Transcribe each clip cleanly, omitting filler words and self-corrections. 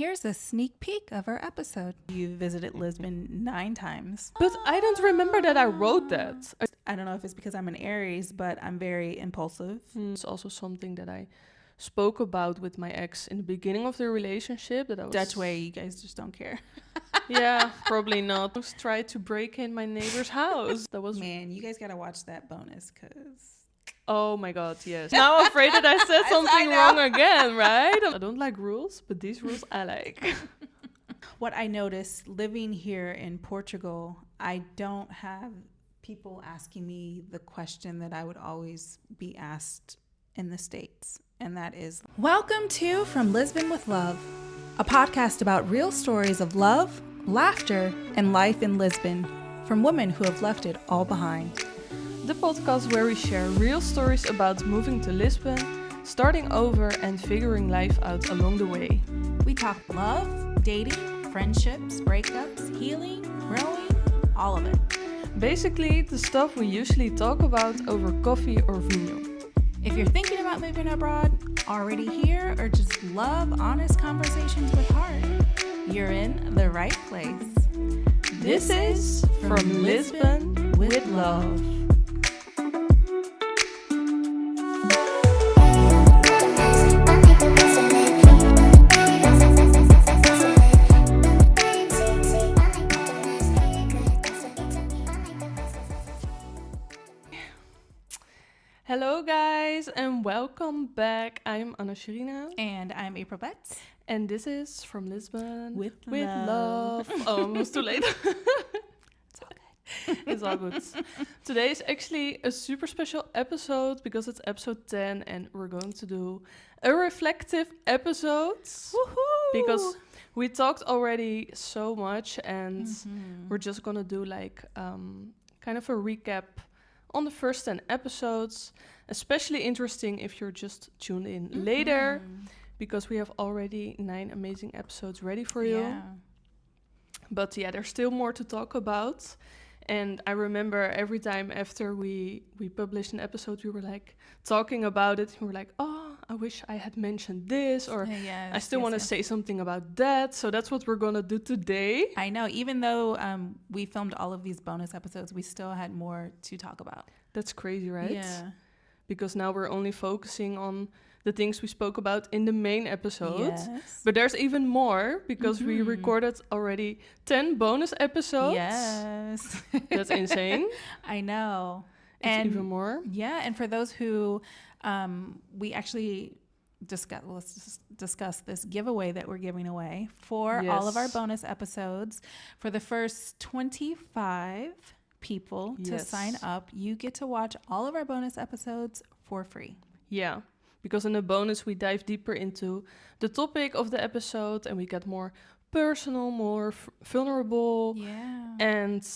Here's a sneak peek of our episode. You visited Lisbon 9 times. But I don't remember that I wrote that. I don't know if it's because I'm an Aries, but I'm very impulsive. It's also something that I spoke about with my ex in the beginning of the relationship. That I was Dutch way, you guys just don't care. Yeah, probably not. I tried to break in my neighbor's house. That was Man, you guys gotta watch that bonus, because... Oh my god, yes. Now I'm afraid that I said something wrong again, right? I don't like rules, but these rules I like. What I noticed living here in Portugal, I don't have people asking me the question that I would always be asked in the States. And that is, welcome to From Lisbon with Love, a podcast about real stories of love, laughter, and life in Lisbon from women who have left it all behind. The podcast where we share real stories about moving to Lisbon, starting over, and figuring life out along the way. We talk love, dating, friendships, breakups, healing, growing, all of it. Basically, the stuff we usually talk about over coffee or vino. If you're thinking about moving abroad, already here, or just love honest conversations with heart, you're in the right place. This is From Lisbon with Love. Hello guys and welcome back. I'm Jirina. And I'm April Betts. And this is From Lisbon with Love. Oh, almost too late. It's all good. It's all good. Today is actually a super special episode because it's episode 10 and we're going to do a reflective episode. Woohoo! Because we talked already so much and we're just going to do like kind of a recap on the first 10 episodes, especially interesting if you're just tuned in later, because we have already 9 amazing episodes ready for you. Yeah. But yeah, there's still more to talk about. And I remember every time after we published an episode, we were like talking about it. We were like, oh, I wish I had mentioned this, or I still want to say something about that. So that's what we're going to do today. I know. Even though we filmed all of these bonus episodes, we still had more to talk about. That's crazy, right? Yeah. Because now we're only focusing on the things we spoke about in the main episode. Yes. But there's even more because we recorded already 10 bonus episodes. Yes. That's insane. I know. It's even more. Yeah, and for those who we actually let's just discuss this giveaway that we're giving away for all of our bonus episodes. For the first 25 people to sign up, you get to watch all of our bonus episodes for free. Yeah, because in the bonus we dive deeper into the topic of the episode and we get more personal, more vulnerable. Yeah. And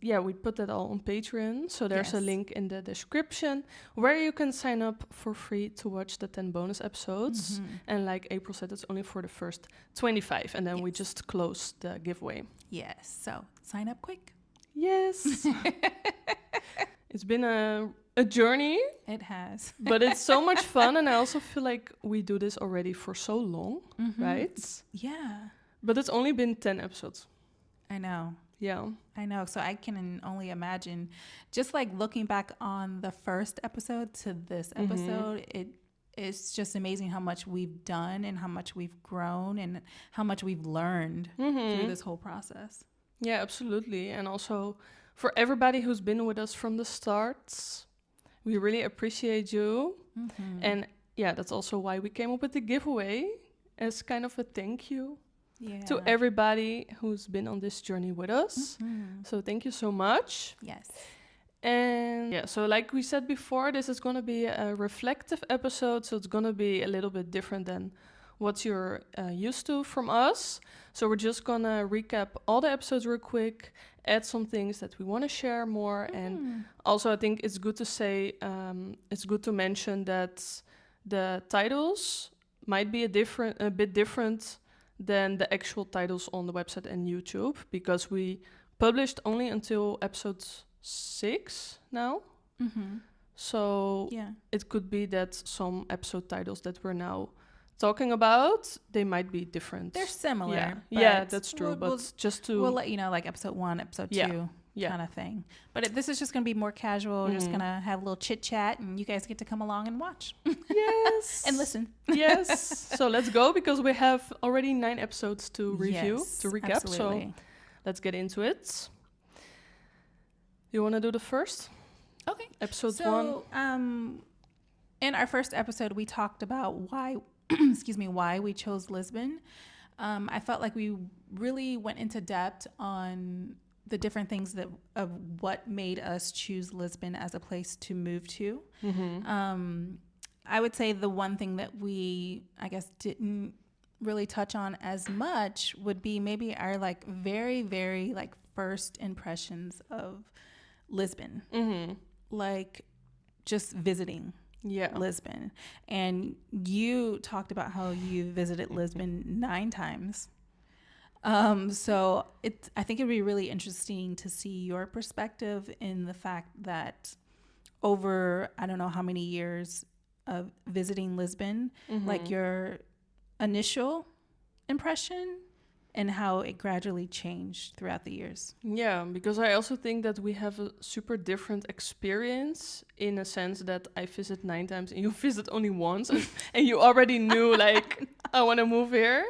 we put that all on Patreon. So there's a link in the description where you can sign up for free to watch the 10 bonus episodes. And like April said, it's only for the first 25. And then we just close the giveaway. Yes. So sign up quick. Yes. It's been a journey. It has. But it's so much fun. And I also feel like we do this already for so long, right? Yeah. But it's only been 10 episodes. I know. Yeah. I know. So I can only imagine, just like looking back on the first episode to this episode, it's just amazing how much we've done and how much we've grown and how much we've learned through this whole process. Yeah, absolutely. And also for everybody who's been with us from the start, we really appreciate you. And yeah, that's also why we came up with the giveaway as kind of a thank you to everybody who's been on this journey with us. So thank you so much. Yes. And yeah, so like we said before, this is going to be a reflective episode. So it's going to be a little bit different than what you're used to from us. So we're just going to recap all the episodes real quick, add some things that we want to share more. And also I think it's good to say, it's good to mention that the titles might be a bit different than the actual titles on the website and YouTube, because we published only until episode 6 now. So it could be that some episode titles that we're now talking about, they might be different. They're similar. Yeah, but yeah, that's true. We'll, But just to we'll let you know, like episode 1, episode 2 kind of thing. But this is just going to be more casual. We're just going to have a little chit chat, and you guys get to come along and watch. Yes. And listen. Yes. So let's go, because we have already 9 episodes to review, to recap. Absolutely. So let's get into it. You want to do the first? Okay. Episode 1. In our first episode, we talked about why, why we chose Lisbon. I felt like we really went into depth on the different things of what made us choose Lisbon as a place to move to. I would say the one thing that we, I guess, didn't really touch on as much would be maybe our like very, very like first impressions of Lisbon, like just visiting Lisbon. And you talked about how you visited Lisbon 9 times. So I think it'd be really interesting to see your perspective in the fact that over, I don't know how many years of visiting Lisbon, like your initial impression and how it gradually changed throughout the years. Yeah, because I also think that we have a super different experience in a sense that I visit 9 times and you visit only once and you already knew like, I want to move here.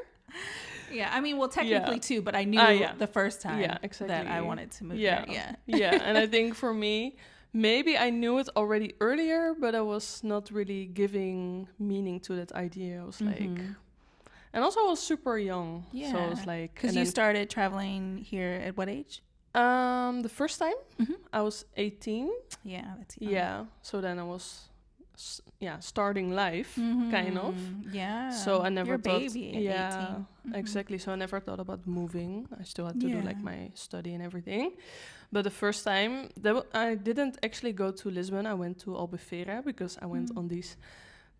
Yeah, I mean, well, technically too, but I knew the first time that I wanted to move here. Yeah, and I think for me, maybe I knew it already earlier, but I was not really giving meaning to that idea. I was like... And also I was super young. Yeah. So I was like... Because you started traveling here at what age? The first time, I was 18. Yeah, that's young. Yeah. So then I was... starting life, kind of. Yeah. So I never thought... baby at 18. Exactly. So I never thought about moving. I still had to do like my study and everything. But the first time, I didn't actually go to Lisbon. I went to Albufeira because I went on these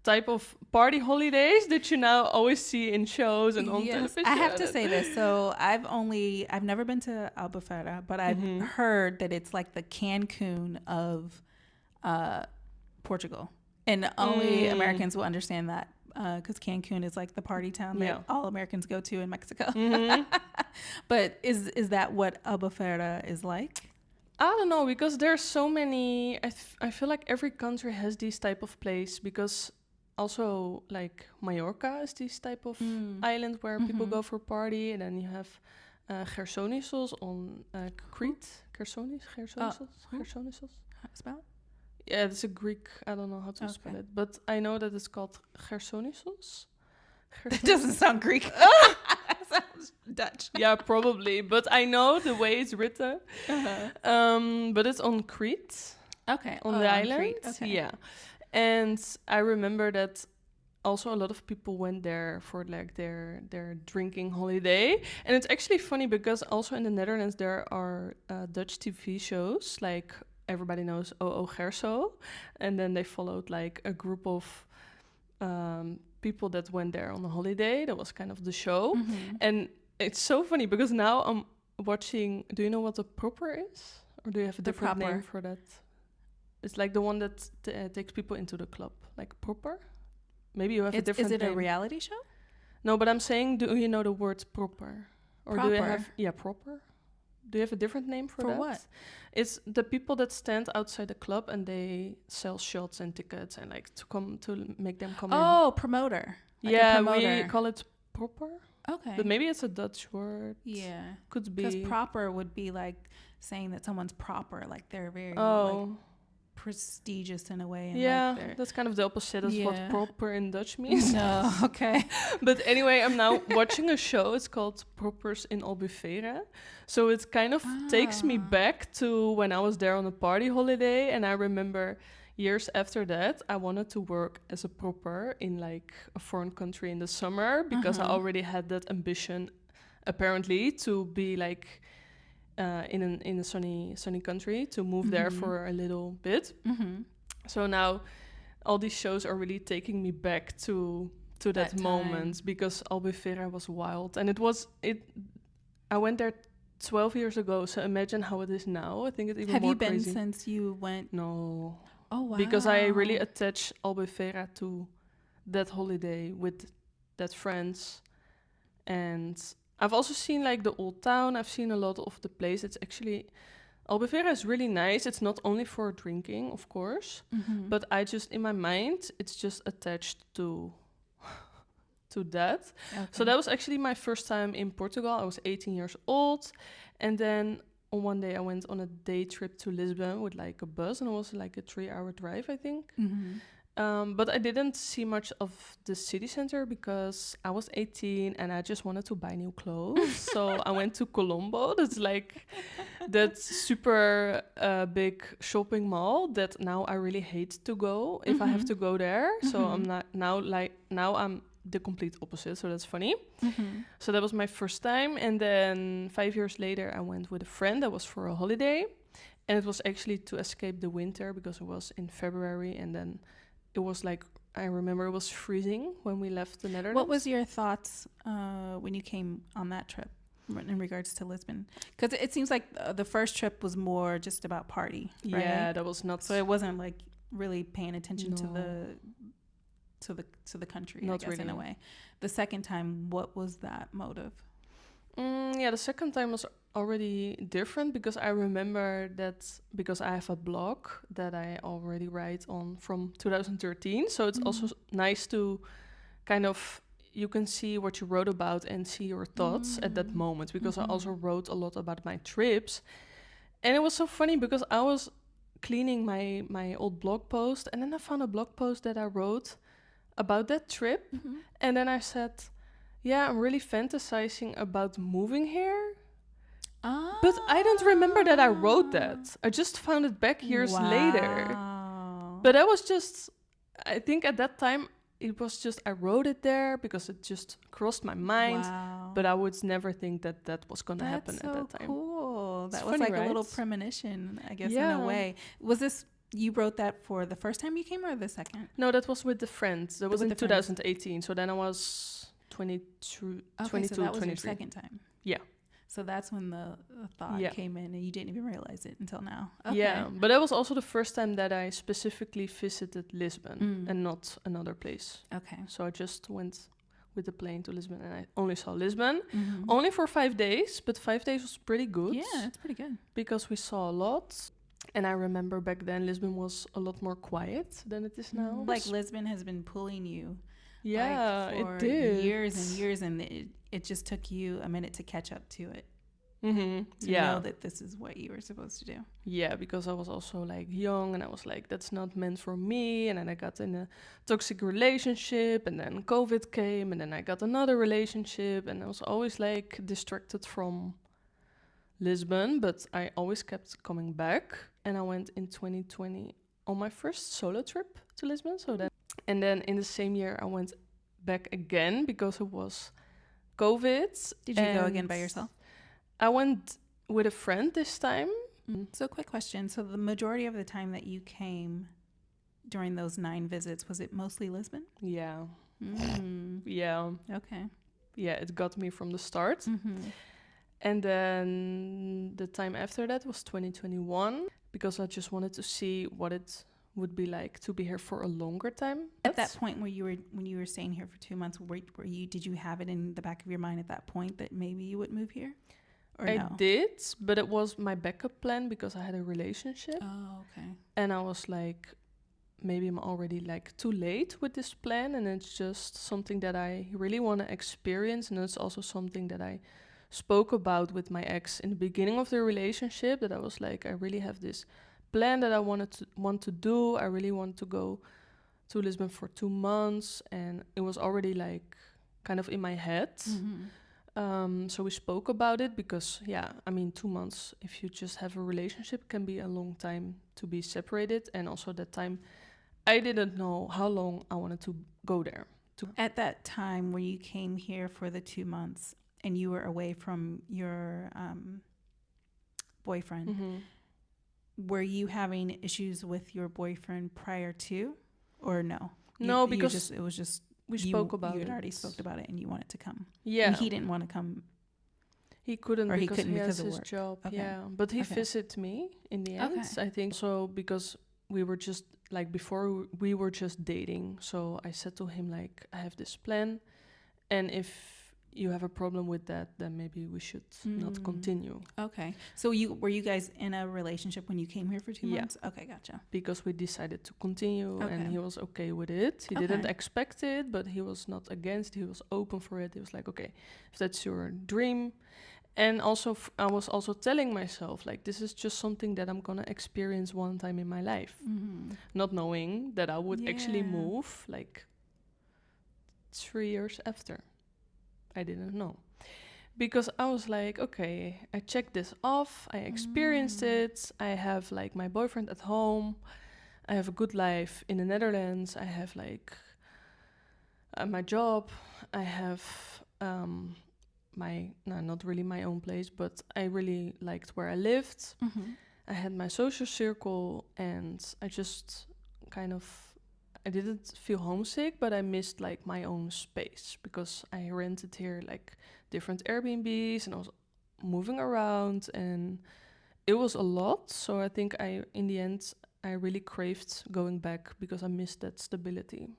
type of party holidays that you now always see in shows and on television. I have to say this. So I've never been to Albufeira, but I've heard that it's like the Cancun of Portugal. And only Americans will understand that because Cancun is like the party town that all Americans go to in Mexico. But is that what Albufeira is like? I don't know, because there's so many... I feel like every country has this type of place, because also like Mallorca is this type of island where people go for party, and then you have Gersonisos on Crete. Gersonisos. Spell? Yeah, it's a Greek. I don't know how to spell it, but I know that it's called Gersonisos. That doesn't sound Greek. Sounds Dutch. Yeah, probably, but I know the way it's written. But it's on Crete. Okay. On the island. Crete. Okay. Yeah. And I remember that also a lot of people went there for like their drinking holiday. And it's actually funny because also in the Netherlands there are Dutch TV shows, like everybody knows O.O. Gerso. And then they followed like a group of people that went there on a holiday. That was kind of the show. And it's so funny because now I'm watching... Do you know what a proper is? Or do you have a different name for that? It's like the one that takes people into the club, like proper. Maybe you have a different name. Is it a reality show? No, but I'm saying, do you know the word proper? Or do you have... Yeah, proper. Do you have a different name for that? For what? It's the people that stand outside the club and they sell shots and tickets and like to make them come in. Oh, promoter. Like yeah, a promoter. we call it proper. Okay. But maybe it's a Dutch word. Yeah. Could be. Because proper would be like saying that someone's proper, like they're very like, prestigious in a way. And yeah, like that's kind of the opposite of what proper in Dutch means. No, okay. But anyway, I'm now watching a show. It's called Propers in Albufeira. So it kind of takes me back to when I was there on a party holiday. And I remember years after that, I wanted to work as a proper in like a foreign country in the summer because I already had that ambition, apparently, to be like... in a sunny country, to move there for a little bit. So now all these shows are really taking me back to that moment because Albufeira was wild, and I went there 12 years ago, so imagine how it is now. I think it's even Have more you been crazy. Since you went? No. Oh wow. Because I really attach Albufeira to that holiday with that friends. And I've also seen like the old town. I've seen a lot of the place. It's actually, Albufeira is really nice. It's not only for drinking, of course, but I just, in my mind, it's just attached to that. Okay. So that was actually my first time in Portugal. I was 18 years old. And then on one day I went on a day trip to Lisbon with like a bus, and it was like a 3-hour drive, I think. But I didn't see much of the city center because I was 18 and I just wanted to buy new clothes. So I went to Colombo. That's like that super big shopping mall that now I really hate to go if I have to go there. So I'm not now I'm the complete opposite. So that's funny. So that was my first time. And then 5 years later, I went with a friend. That was for a holiday. And it was actually to escape the winter because it was in February. And then it was like, I remember it was freezing when we left the Netherlands. What was your thoughts when you came on that trip in regards to Lisbon? Because it seems like the first trip was more just about party, right? Yeah, that was not... So it wasn't like really paying attention to the country, Not I guess, really. in a way. The second time, what was that motive? Yeah, the second time was already different because I remember that because I have a blog that I already write on from 2013. So it's also nice to kind of, you can see what you wrote about and see your thoughts at that moment, because I also wrote a lot about my trips. And it was so funny because I was cleaning my old blog post, and then I found a blog post that I wrote about that trip. And then I said, yeah, I'm really fantasizing about moving here. But I don't remember that I wrote that. I just found it back years later. But I was just, I think at that time, it was just, I wrote it there because it just crossed my mind. Wow. But I would never think that that was going to happen That's at that so time. cool. That It's was funny, like right? a little premonition, I guess, in Yeah. a way. Was this, you wrote that for the first time you came or the second? No, that was with the friends. That was With in the friends. 2018. So then I was 22, Okay, 22 so that was 23. your second time. Yeah. So that's when the thought Yeah. came in and you didn't even realize it until now. Okay. Yeah, but that was also the first time that I specifically visited Lisbon and not another place. Okay. So I just went with the plane to Lisbon and I only saw Lisbon. Mm-hmm. Only for 5 days, but 5 days was pretty good. Yeah, that's pretty good. Because we saw a lot. And I remember back then Lisbon was a lot more quiet than it is now. Like Lisbon has been pulling you. Yeah, like, for it did. years and years, and it just took you a minute to catch up to it. To Yeah. know that this is what you were supposed to do. Yeah, because I was also like young and I was like, that's not meant for me. And then I got in a toxic relationship and then COVID came and then I got another relationship and I was always like distracted from Lisbon, but I always kept coming back. And I went in 2020 on my first solo trip to Lisbon. And then in the same year, I went back again because it was COVID. Did you go again by yourself? I went with a friend this time. So quick question. So the majority of the time that you came during those 9 visits, was it mostly Lisbon? Yeah. Yeah. Okay. Yeah, it got me from the start. And then the time after that was 2021 because I just wanted to see what it would be like to be here for a longer time. At that point when you were staying here for 2 months, did you have it in the back of your mind at that point that maybe you would move here? Or I no? did, but it was my backup plan because I had a relationship. Oh, okay. And I was like, maybe I'm already like too late with this plan and it's just something that I really want to experience. And it's also something that I spoke about with my ex in the beginning of the relationship, that I was like, I really have this plan that I want to do. I really want to go to Lisbon for 2 months, and it was already like kind of in my head. So we spoke about it because, yeah, I mean, 2 months, if you just have a relationship, can be a long time to be separated. And also that time, I didn't know how long I wanted to go there. At that time when you came here for the 2 months and you were away from your boyfriend, were you having issues with your boyfriend prior to, or no? No, because it was just we spoke about it. You had already spoke about it and you wanted to come. Yeah. And he didn't want to come. He couldn't Or he because couldn't he because has of his work. job. Okay. Yeah, but he Okay. visited me in the end. Okay. I think so because we were just like before we were just dating. So I said to him like, I have this plan, And if you have a problem with that, then maybe we should not continue. Okay. So were you guys in a relationship when you came here for 2 months? Okay, gotcha. Because we decided to continue, and Okay. he was okay with it. He didn't Okay. expect it, but he was not against. He was open for it. He was like, okay, if that's your dream. And also, I was also telling myself, like, this is just something that I'm gonna experience one time in my life. Not knowing that I would actually move, like, 3 years after. I didn't know. Because I was like, okay, I checked this off. I experienced it. I have, like, my boyfriend at home. I have a good life in the Netherlands. I have, like, my job. I have not really my own place, but I really liked where I lived. I had my social circle, and I just I didn't feel homesick, but I missed, like, my own space, because I rented here, like, different Airbnbs, and I was moving around, and it was a lot. So I think in the end, I really craved going back, because I missed that stability.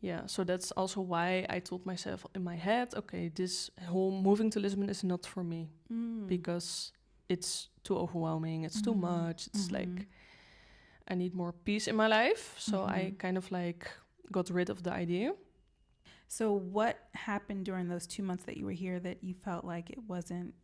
Yeah, so that's also why I told myself in my head, okay, this whole moving to Lisbon is not for me, because it's too overwhelming, it's too much, it's like, I need more peace in my life. So I kind of, like, got rid of the idea. So what happened during those 2 months that you were here that you felt like it wasn't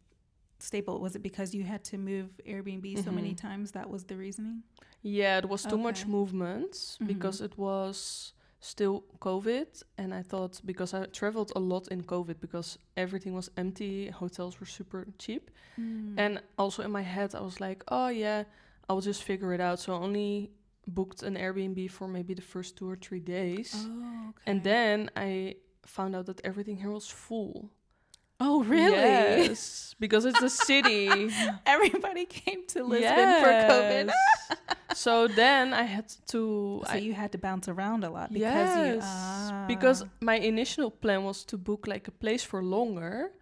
stable? Was it because you had to move Airbnb so many times? That was the reasoning? Yeah, it was too much movement, because it was still COVID. And I thought, because I traveled a lot in COVID, because everything was empty, hotels were super cheap. And also in my head, I was like, oh yeah, I'll just figure it out. So I only booked an Airbnb for maybe the first 2 or 3 days. Oh, okay. And then I found out that everything here was full. Oh, really? Yes, because it's a city. Everybody came to Lisbon for COVID. So then I had to... So you had to bounce around a lot because because my initial plan was to book, like, a place for longer.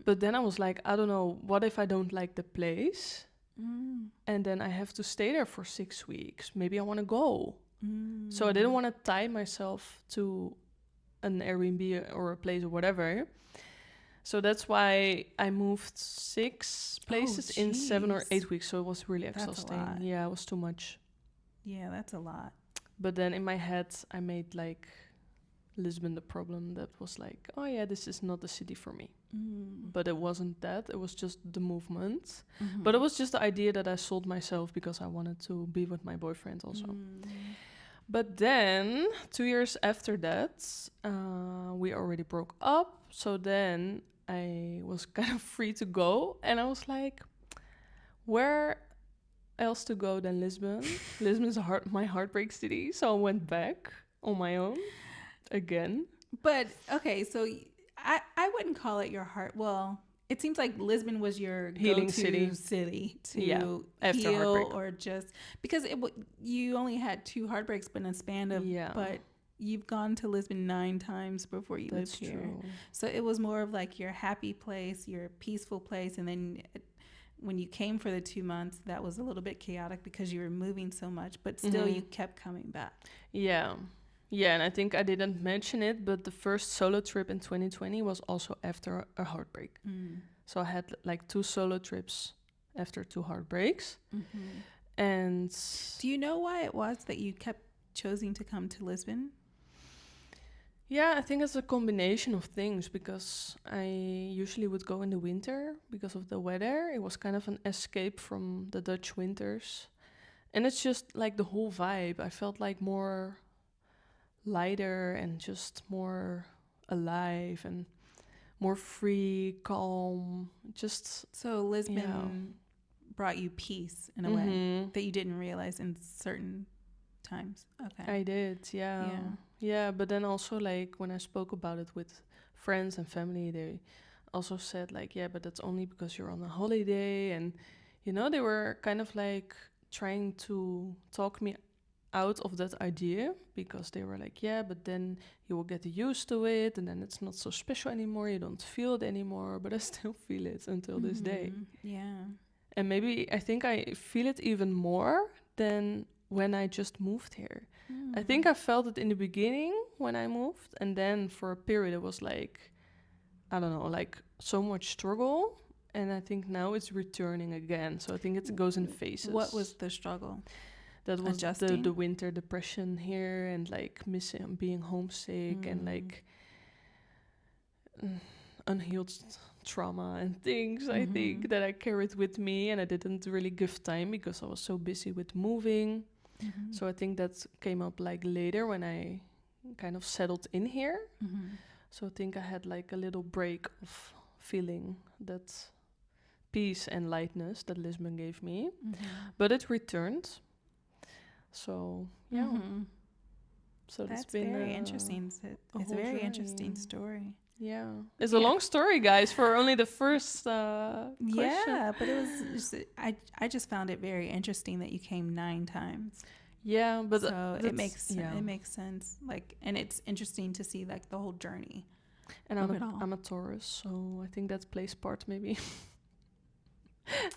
But then I was like, I don't know, what if I don't like the place? And then I have to stay there for 6 weeks. Maybe I want to go. So I didn't want to tie myself to an Airbnb or a place or whatever. So that's why I moved 6 places in 7 or 8 weeks. So it was really exhausting. That's a lot. Yeah, it was too much. Yeah, that's a lot. But then in my head, I made, like, Lisbon the problem. That was like, oh yeah, this is not the city for me. But it wasn't that. It was just the movement. But it was just the idea that I sold myself because I wanted to be with my boyfriend also. But then 2 years after that, we already broke up. So then I was kind of free to go. And I was like, where else to go than Lisbon? Lisbon is my heartbreak city. So I went back on my own again. But, okay, so I wouldn't call it your heart. Well, it seems like Lisbon was your healing go-to city to after heal heartbreak. or just... Because you only had 2 heartbreaks, but in a span of... But you've gone to Lisbon 9 times before you lived here. True. So it was more of like your happy place, your peaceful place. And then when you came for the 2 months, that was a little bit chaotic because you were moving so much. But still, you kept coming back. Yeah. Yeah, and I think I didn't mention it, but the first solo trip in 2020 was also after a heartbreak. So I had, like, 2 solo trips after 2 heartbreaks. And... Do you know why it was that you kept choosing to come to Lisbon? Yeah, I think it's a combination of things, because I usually would go in the winter because of the weather. It was kind of an escape from the Dutch winters. And it's just, like, the whole vibe. I felt like more lighter and just more alive and more free, calm. Just... So Lisbon brought you peace in a way that you didn't realize in certain times. Okay. I did, yeah, but then also, like, when I spoke about it with friends and family, they also said, like, yeah, but that's only because you're on a holiday. And, you know, they were kind of, like, trying to talk me out of that idea, because they were like, yeah, but then you will get used to it, and then it's not so special anymore, you don't feel it anymore. But I still feel it until this day. Yeah. And maybe I think I feel it even more than when I just moved here. I think I felt it in the beginning when I moved, and then for a period it was like, I don't know, like so much struggle, and I think now it's returning again. So I think it goes in phases. What was the struggle? That was Adjusting? the winter depression here, and like missing, being homesick, and like unhealed trauma and things, I think, that I carried with me, and I didn't really give time because I was so busy with moving. So I think that came up like later when I kind of settled in here. So I think I had like a little break of feeling that peace and lightness that Lisbon gave me. But it returned. So yeah. So that's been very interesting. It's a very interesting story. Yeah, it's a long story, guys, for only the first question. Yeah, but it was just, I just found it very interesting that you came 9 times. Yeah, but so it makes sense. Like, and it's interesting to see like the whole journey. And I'm a Taurus, so I think that plays part maybe.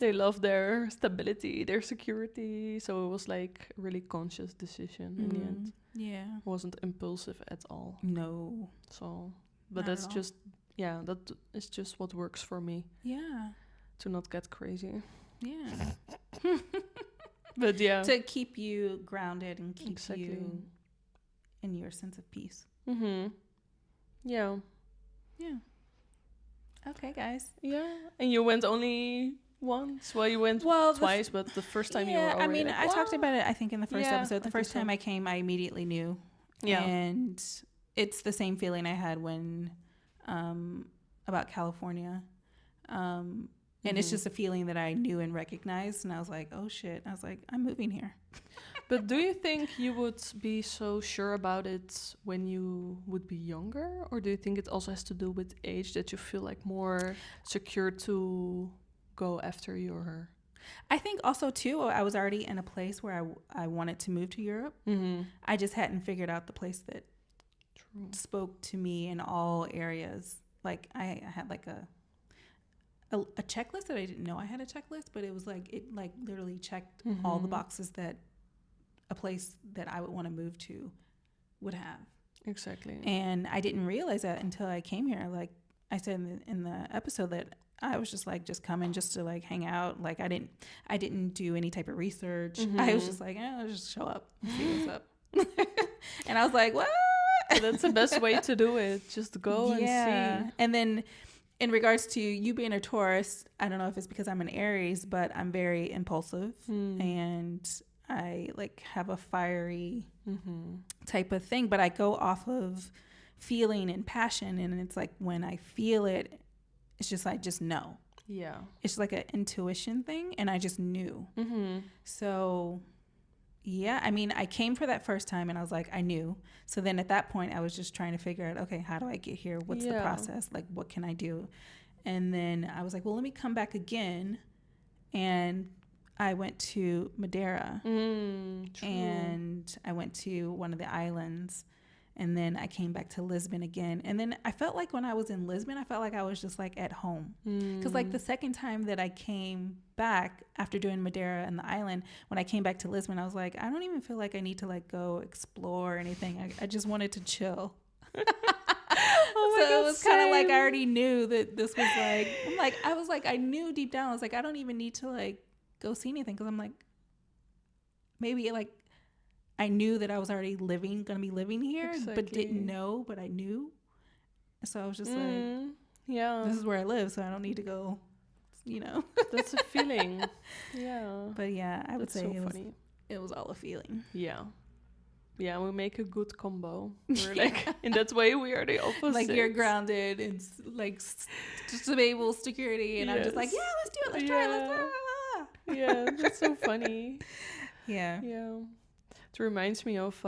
They love their stability, their security, so it was like a really conscious decision in the end. Yeah, it wasn't impulsive at all. No. So. But Not that's just, that is just what works for me. Yeah. To not get crazy. Yeah. But yeah. To keep you grounded and keep you in your sense of peace. Yeah. Yeah. Okay, guys. Yeah. And you went only once? Well, you went twice, but the first time you were already I mean, I talked about it, I think, in the first episode. The first time I came, I immediately knew. Yeah. And it's the same feeling I had when about California. And it's just a feeling that I knew and recognized. And I was like, oh, shit. I was like, I'm moving here. But do you think you would be so sure about it when you would be younger? Or do you think it also has to do with age, that you feel like more secure to go after your... I think also, too, I was already in a place where I wanted to move to Europe. I just hadn't figured out the place that spoke to me in all areas. Like I had like a checklist that I didn't know I had a checklist, but it was like it like literally checked all the boxes that a place that I would want to move to would have. Exactly. And I didn't realize that until I came here. Like I said in the episode, that I was just like coming just to like hang out. Like I didn't do any type of research. I was just like, I'll just show up and see what's up. And I was like, what? That's the best way to do it. Just go and see. And then in regards to you being a Taurus, I don't know if it's because I'm an Aries, but I'm very impulsive and I like have a fiery type of thing, but I go off of feeling and passion. And it's like when I feel it, it's just, I just know. Yeah. It's like an intuition thing. And I just knew. So yeah, I mean, I came for that first time and I was like, I knew. So then at that point, I was just trying to figure out, okay, how do I get here? What's the process? Like, what can I do? And then I was like, well, let me come back again. And I went to Madeira. And I went to one of the islands. And then I came back to Lisbon again. And then I felt like when I was in Lisbon, I felt like I was just like at home. Because like the second time that I came back after doing Madeira and the island, when I came back to Lisbon, I was like, I don't even feel like I need to like go explore or anything. I just wanted to chill. So it was kind of like I already knew that this was like, I was like, I knew deep down, I was like, I don't even need to like go see anything. Because I'm like, maybe like, I knew that I was already going to be living here, but didn't know, but I knew. So I was just like, this is where I live, so I don't need to go, That's a feeling. But yeah, I would say it was all a feeling. Yeah. Yeah, we make a good combo. We're like, in that way, we are the opposite. Like you're grounded and like stable security, and I'm just like, let's do it, let's try it, let's Yeah, that's so funny. Yeah. It reminds me of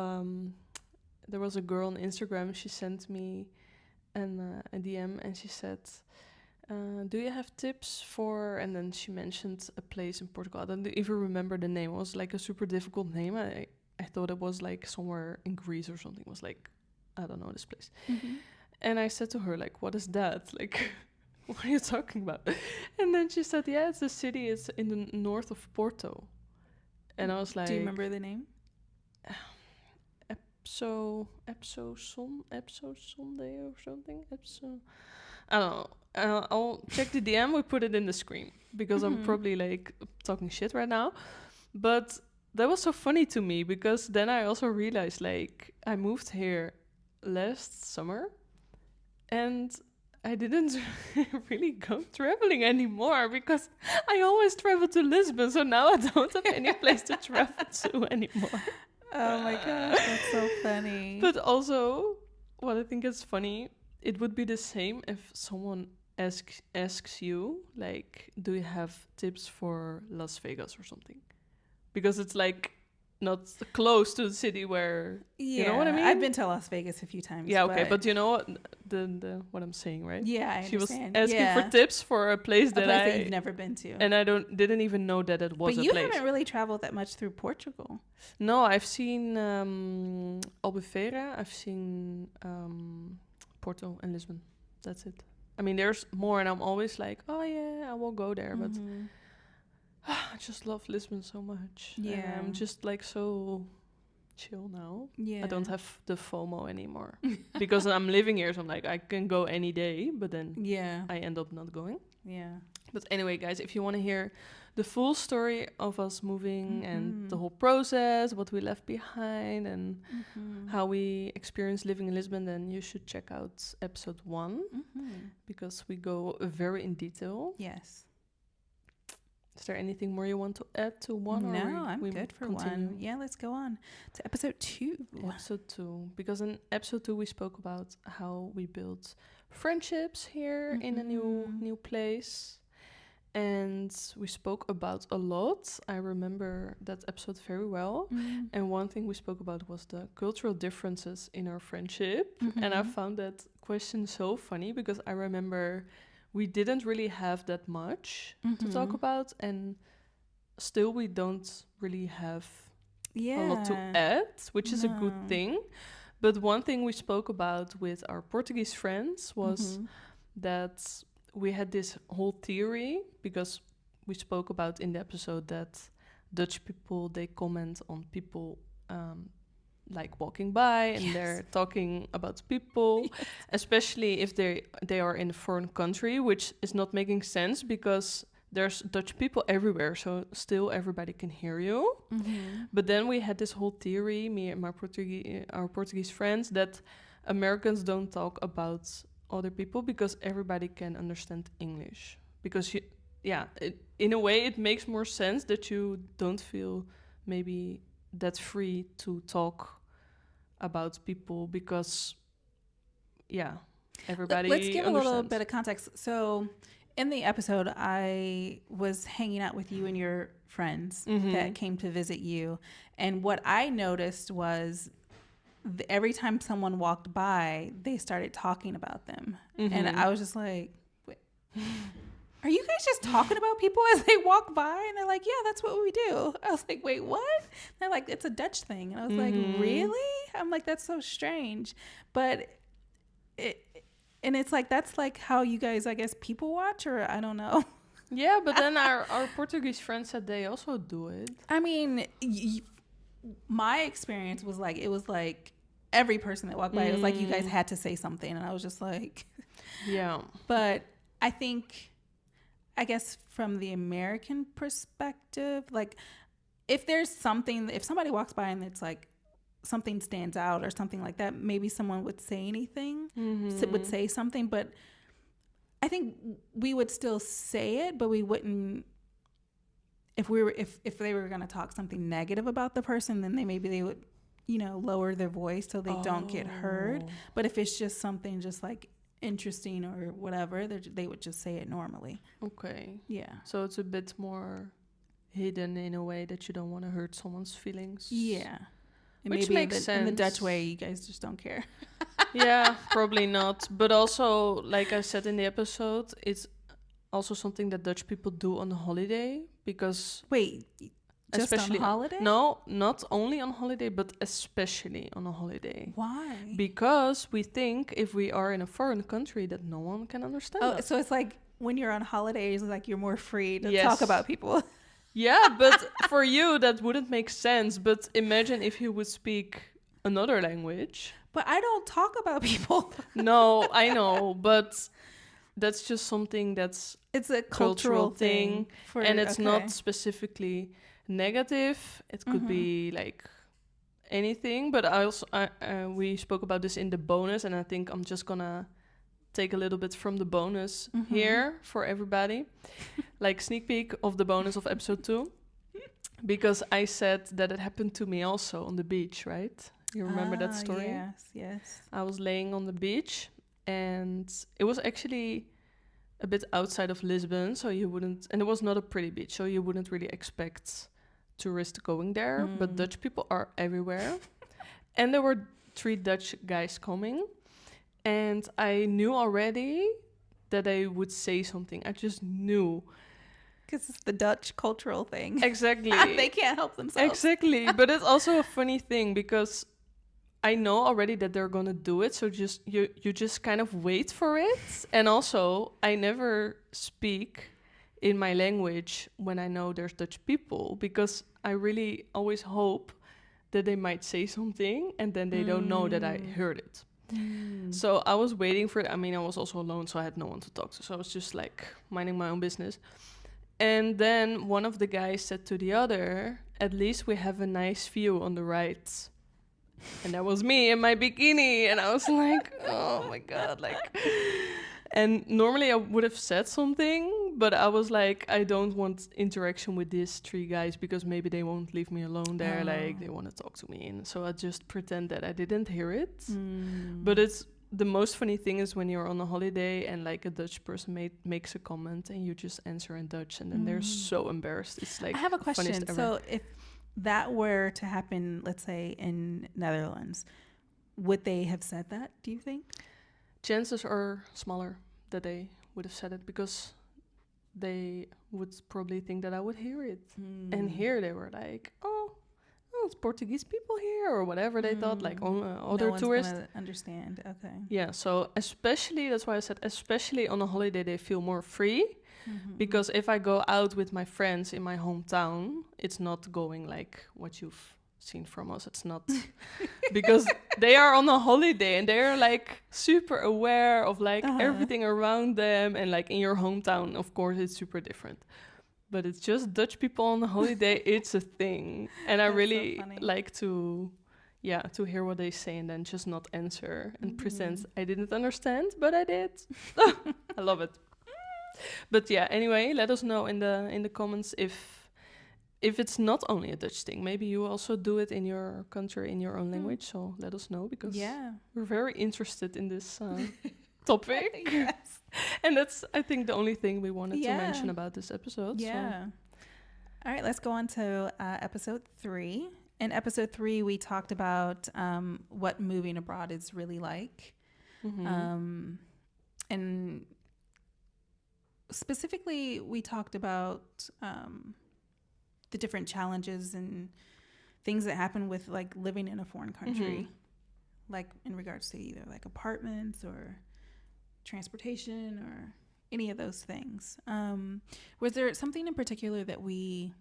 there was a girl on Instagram. She sent me a DM and she said, do you have tips for, and then she mentioned a place in Portugal. I don't even remember the name. It was like a super difficult name. I thought it was like somewhere in Greece or something. It was like, I don't know this place. And I said to her, like, what is that? Like, what are you talking about? And then she said, it's a city. It's in the north of Porto. And I was like, do you remember the name? Epso Sunday or something. I don't know. I'll check the DM. We put it in the screen because I'm probably like talking shit right now. But that was so funny to me because then I also realized like I moved here last summer and I didn't really go traveling anymore because I always travel to Lisbon. So now I don't have any place to travel to anymore. Oh my gosh, that's so funny. But also, what I think is funny, it would be the same if someone asks you, like, do you have tips for Las Vegas or something? Because it's like not close to the city where you know what I mean. I've been to Las Vegas a few times. Yeah, okay, but you know what what I'm saying, right? Yeah, I she understand. was asking for tips for a place that you've never been to, and I didn't even know that it was but a you place. haven't really traveled that much through Portugal. No, I've seen Albufeira, I've seen Porto and Lisbon. That's it. I mean, there's more, and I'm always like, oh yeah, I will go there, but I just love Lisbon so much. Yeah, and I'm just like so chill now. Yeah, I don't have the FOMO anymore because I'm living here, so I'm like I can go any day, but then I end up not going. Yeah. But anyway, guys, if you want to hear the full story of us moving and the whole process, what we left behind, and how we experienced living in Lisbon, then you should check out episode 1 because we go very in detail. Yes. Is there anything more you want to add to 1? No, I'm good for continue? 1. Yeah, let's go on to episode 2. Episode 2. Because in episode 2, we spoke about how we built friendships here in a new place. And we spoke about a lot. I remember that episode very well. And one thing we spoke about was the cultural differences in our friendship. And I found that question so funny because I remember we didn't really have that much to talk about, and still we don't really have a lot to add, which is a good thing. But one thing we spoke about with our Portuguese friends was that we had this whole theory, because we spoke about in the episode that Dutch people, they comment on people like walking by and they're talking about people, especially if they are in a foreign country, which is not making sense because there's Dutch people everywhere, so still everybody can hear you. But then we had this whole theory, me and our Portuguese friends, that Americans don't talk about other people because everybody can understand English. Because in a way it makes more sense that you don't feel maybe that free to talk about people because everybody Let's give understands. a little bit of context. So in the episode, I was hanging out with you and your friends that came to visit you, and what I noticed was every time someone walked by, they started talking about them, and I was just like, wait, are you guys just talking about people as they walk by? And they're like, yeah, that's what we do. I was like, wait, what? And they're like, it's a Dutch thing. And I was like, really? I'm like, that's so strange. But it's like, that's like how you guys, I guess, people watch, or I don't know. Yeah, but then our Portuguese friends said they also do it. I mean, my experience was like, it was like every person that walked by, it was like you guys had to say something. And I was just like, yeah. But I think, I guess from the American perspective, like if somebody walks by and it's like something stands out or something like that, maybe someone would say anything, would say something, but I think we would still say it, but we wouldn't, if they were going to talk something negative about the person, then they would, lower their voice so they don't get heard. But if it's just something just like interesting or whatever, they would just say it normally. Okay. Yeah. So it's a bit more hidden in a way that you don't want to hurt someone's feelings. Yeah. Which makes sense. In the Dutch way, you guys just don't care. Yeah, probably not. But also, like I said in the episode, it's also something that Dutch people do on holiday because... Wait, just on holiday? No, not only on holiday, but especially on a holiday. Why? Because we think if we are in a foreign country that no one can understand us. So it's like when you're on holidays, like you're more free to talk about people. Yeah, but for you that wouldn't make sense. But imagine if you would speak another language. But I don't talk about people. No, I know, but that's just something that's It's a cultural cultural thing, thing. For and it's okay. not specifically negative. It could be like anything. But we spoke about this in the bonus, and I think I'm just gonna take a little bit from the bonus here for everybody, like sneak peek of the bonus of episode 2, because I said that it happened to me also on the beach, right? You remember that story? Yes. I was laying on the beach, and it was actually a bit outside of Lisbon, so you wouldn't, and it was not a pretty beach, so you wouldn't really expect tourists going there, but Dutch people are everywhere. And there were 3 Dutch guys coming, and I knew already that they would say something. I just knew. Because it's the Dutch cultural thing. Exactly. They can't help themselves. Exactly. But it's also a funny thing because I know already that they're gonna do it, so you just kind of wait for it. And also, I never speak in my language when I know there's Dutch people, because I really always hope that they might say something and then they don't know that I heard it. So I was waiting for it. I mean, I was also alone, so I had no one to talk to. So I was just like minding my own business. And then one of the guys said to the other, "At least we have a nice view on the right." And that was me in my bikini. And I was like, oh my God, like... And normally I would have said something, but I was like, I don't want interaction with these 3 guys because maybe they won't leave me alone there. Like, they want to talk to me. And so I just pretend that I didn't hear it. But it's the most funny thing is when you're on a holiday and like a Dutch person makes a comment and you just answer in Dutch, and then they're so embarrassed. It's like, I have a question. funniest ever. So if that were to happen, let's say in Netherlands, would they have said that, do you think? Chances are smaller that they would have said it because they would probably think that I would hear it. And here they were like, oh, it's Portuguese people here or whatever they thought, like other no tourists. Gonna understand. Okay. Yeah, so especially, that's why I said, especially on a holiday, they feel more free. Because if I go out with my friends in my hometown, it's not going like what you've seen from us. It's not because they are on a holiday and they're like super aware of like everything around them, and like in your hometown, of course, it's super different. But it's just Dutch people on a holiday. It's a thing, and I really like to hear what they say and then just not answer and pretend I didn't understand, but I did. I love it. But yeah, anyway, let us know in the comments if it's not only a Dutch thing. Maybe you also do it in your country, in your own language. So let us know, because we're very interested in this topic. Yes. And that's, I think, the only thing we wanted to mention about this episode. Yeah. So. All right, let's go on to episode 3. In episode 3, we talked about what moving abroad is really like. And specifically, we talked about the different challenges and things that happen with like living in a foreign country, like in regards to either like apartments or transportation or any of those things. Was there something in particular that we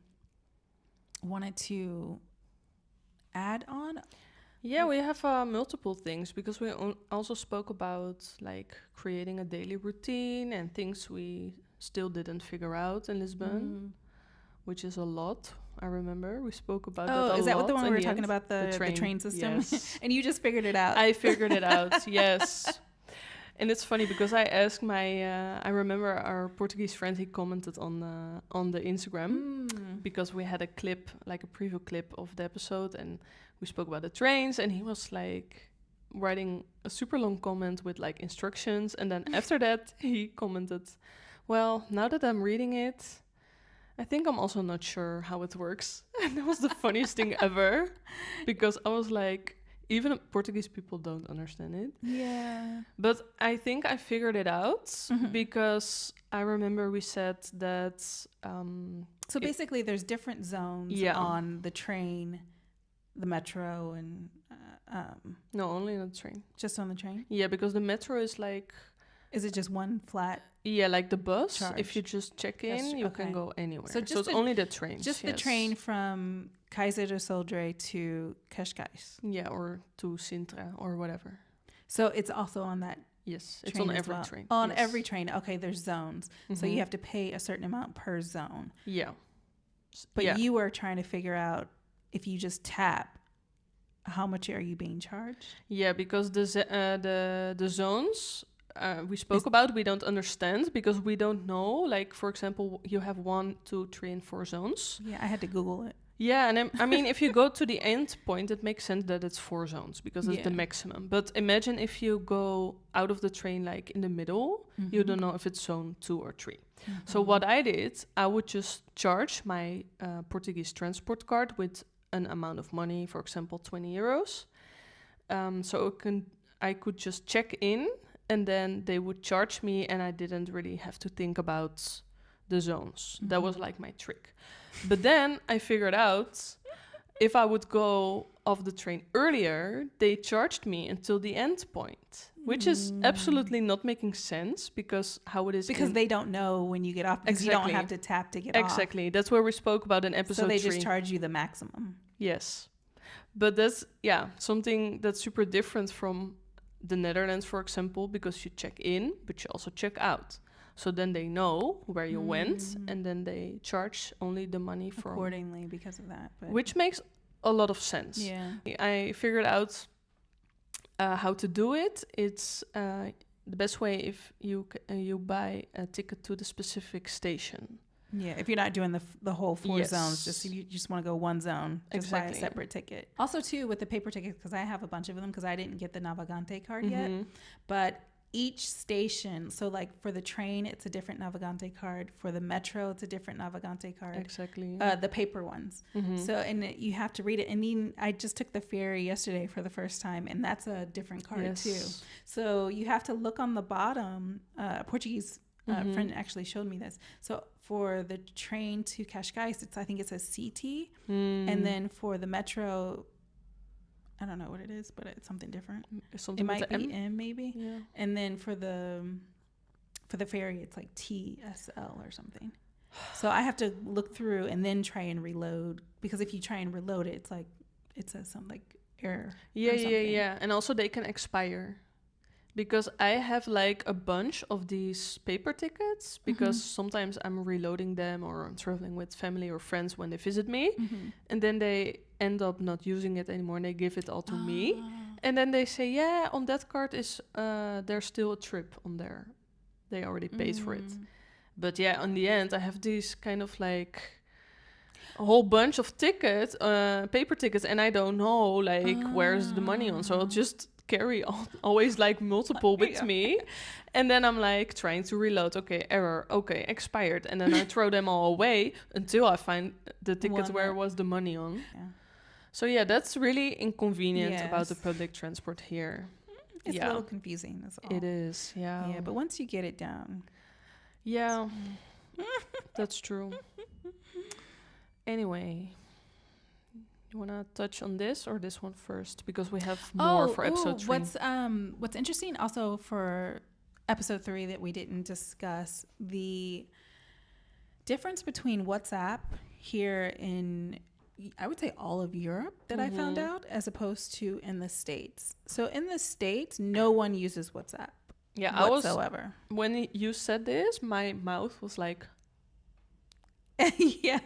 wanted to add on? Yeah, we have multiple things, because we also spoke about like creating a daily routine and things we still didn't figure out in Lisbon, which is a lot. I remember we spoke about that a lot. Oh, is that what the one we were talking about, the train system? Yes. And you just figured it out. I figured it out, yes. And it's funny because I asked I remember our Portuguese friend, he commented on the Instagram, because we had a clip, like a preview clip of the episode, and we spoke about the trains, and he was like writing a super long comment with like instructions. And then after that, he commented, well, now that I'm reading it, I think I'm also not sure how it works. And that was the funniest thing ever, because I was like, even Portuguese people don't understand it. Yeah. But I think I figured it out, because I remember we said that... so basically there's different zones on the train, the metro, and... no, only on the train. Just on the train? Yeah, because the metro is like... Is it just one flat Yeah, like the bus. charge. If you just check in, you can Okay. go anywhere. So So, just it's the- only the trains. Just the yes. train from Kaiser de Soldre to Cascais. Yeah, or to Sintra or whatever. So it's also on that Yes, it's train on as every well. train. On yes. every train. Okay, there's zones. So you Mhm. have to pay a certain amount per zone. Yeah. But yeah. you were trying to figure out if you just tap, how much are you being charged? Yeah, because the zones we spoke about, we don't understand because we don't know. Like, for example, you have 1, 2, 3, and 4 zones. Yeah, I had to Google it. Yeah, and I mean, if you go to the end point, it makes sense that it's 4 zones because it's the Yeah. maximum. But imagine if you go out of the train, like in the middle, you don't know if it's zone 2 or 3. So what I did, I would just charge my Portuguese transport card with an amount of money, for example, 20 euros. So I could just check in and then they would charge me and I didn't really have to think about the zones. That was like my trick. But then I figured out if I would go off the train earlier, they charged me until the end point, which is absolutely not making sense because how it is Because they don't know when you get off because you don't Exactly. have to tap to get off. Exactly. That's where we spoke about in episode So they 3. just charge you the maximum. Yes. But that's, something that's super different from the Netherlands, for example, because you check in, but you also check out. So then they know where you went, and then they charge only the money from... Accordingly because of that. But Which makes a lot of sense. yeah. I figured out how to do it. It's the best way if you buy a ticket to the specific station. Yeah, if you're not doing the whole 4 Yes. zones, just if you just want to go one zone, just buy a Exactly. separate ticket. Also, too, with the paper tickets, because I have a bunch of them because I didn't get the Navigante card yet. But each station, so like for the train, it's a different Navigante card. For the metro, it's a different Navigante card. Exactly. The paper ones. So, and you have to read it. And then I just took the ferry yesterday for the first time, and that's a different card too. So you have to look on the bottom. Portuguese friend actually showed me this. So for the train to Cascais, I think it says CT, and then for the metro, I don't know what it is, but it's something different. Something It might with be the M? M maybe. Yeah. And then for the ferry, it's like TSL or something. So I have to look through and then try and reload, because if you try and reload it, it's like it says something like error. Yeah. And also they can expire. Because I have like a bunch of these paper tickets because sometimes I'm reloading them or I'm traveling with family or friends when they visit me. And then they end up not using it anymore and they give it all to me. And then they say, yeah, on that card is there's still a trip on there. They already paid for it. But yeah, in the end, I have these kind of like a whole bunch of tickets, paper tickets, and I don't know like where's the money on. So I'll just carry always like multiple with me, and then I'm like trying to reload. Okay, error. Okay, expired, and then I throw them all away until I find the tickets where was the money on. Yeah. So yeah, that's really inconvenient about the Yes. public transport here. It's a little confusing. That's all. It is. Yeah. Yeah, but once you get it down. Yeah, that's true. Anyway, you want to touch on this or this one first? Because we have more for episode 3. What's interesting also for episode 3 that we didn't discuss, the difference between WhatsApp here in, I would say, all of Europe that I found out, as opposed to in the States. So in the States, no one uses WhatsApp. Yeah, whatsoever. When you said this, my mouth was like, yeah.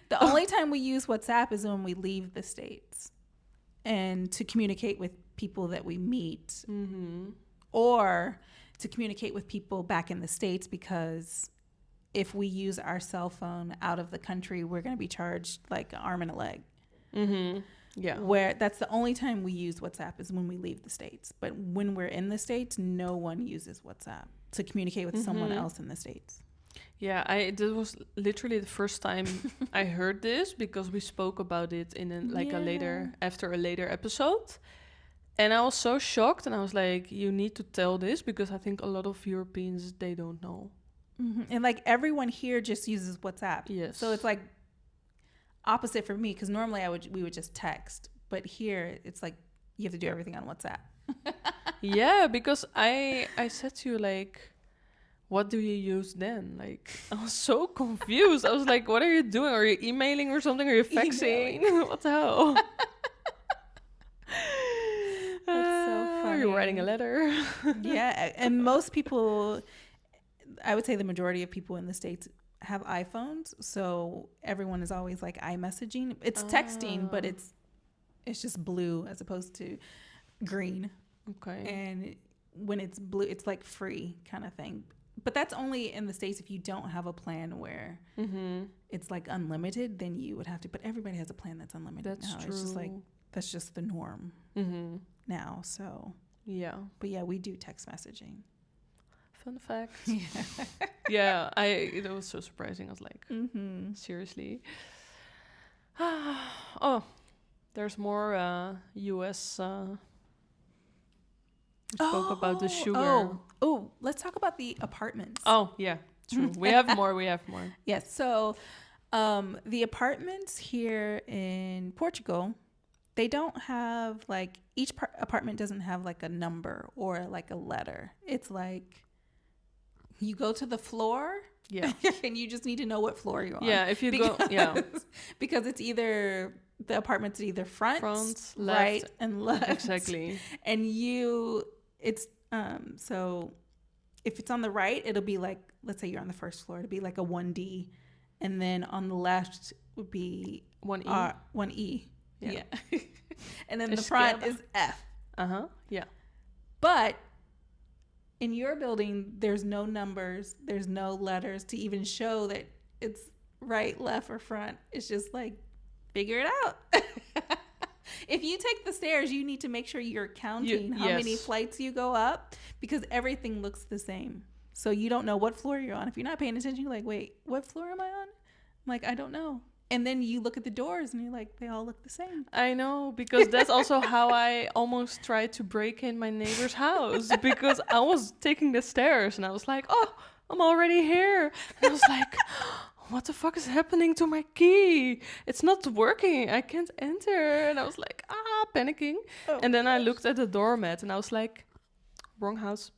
The only time we use WhatsApp is when we leave the States and to communicate with people that we meet, or to communicate with people back in the States, because if we use our cell phone out of the country, we're going to be charged like an arm and a leg. Yeah. Where that's the only time we use WhatsApp is when we leave the States. But when we're in the States, no one uses WhatsApp to communicate with someone else in the States. Yeah, this was literally the first time I heard this, because we spoke about it in after a later episode. And I was so shocked, and I was like, you need to tell this, because I think a lot of Europeans, they don't know. And like everyone here just uses WhatsApp. Yes. So it's like opposite for me, because normally we would just text, but here it's like you have to do everything on WhatsApp. Yeah, because I said to you, like, what do you use then? Like, I was so confused. I was like, what are you doing? Are you emailing or something? Are you faxing? What the hell? That's so funny. Are you writing a letter? Yeah, and most people, I would say the majority of people in the States have iPhones, so everyone is always like iMessaging. It's texting, but it's just blue as opposed to green. Okay. And when it's blue, it's like free kind of thing. But that's only in the States if you don't have a plan where it's like unlimited, then you would have to. But everybody has a plan that's unlimited. That's now. true. It's just like, that's just the norm now. So, yeah. But yeah, we do text messaging. Fun fact. Yeah. Yeah, it was so surprising. I was like, seriously? Oh, there's more US. We spoke about the sugar. Oh, let's talk about the apartments. Oh, yeah, true. We have more. Yes. So the apartments here in Portugal, they don't have like, each apartment doesn't have like a number or like a letter. It's like you go to the floor. Yeah. And you just need to know what floor you're on. Yeah, if you go, yeah. Because it's either, the apartment's either front, left, right, and left. Exactly. And so if it's on the right, it'll be like, let's say you're on the first floor, it'll be like a 1D. And then on the left would be 1E. 1E. Yeah. And then the front is F. Yeah. But in your building, there's no numbers, there's no letters to even show that it's right, left, or front. It's just like, figure it out. If you take the stairs, you need to make sure you're counting how many flights you go up, because everything looks the same. So you don't know what floor you're on. If you're not paying attention, you're like, wait, what floor am I on? I'm like, I don't know. And then you look at the doors and you're like, they all look the same. I know, because that's also how I almost tried to break in my neighbor's house, because I was taking the stairs and I was like, oh, I'm already here. And I was like, what the fuck is happening to my key? It's not working. I can't enter. And I was like, panicking. Oh, and then I looked at the doormat and I was like, wrong house.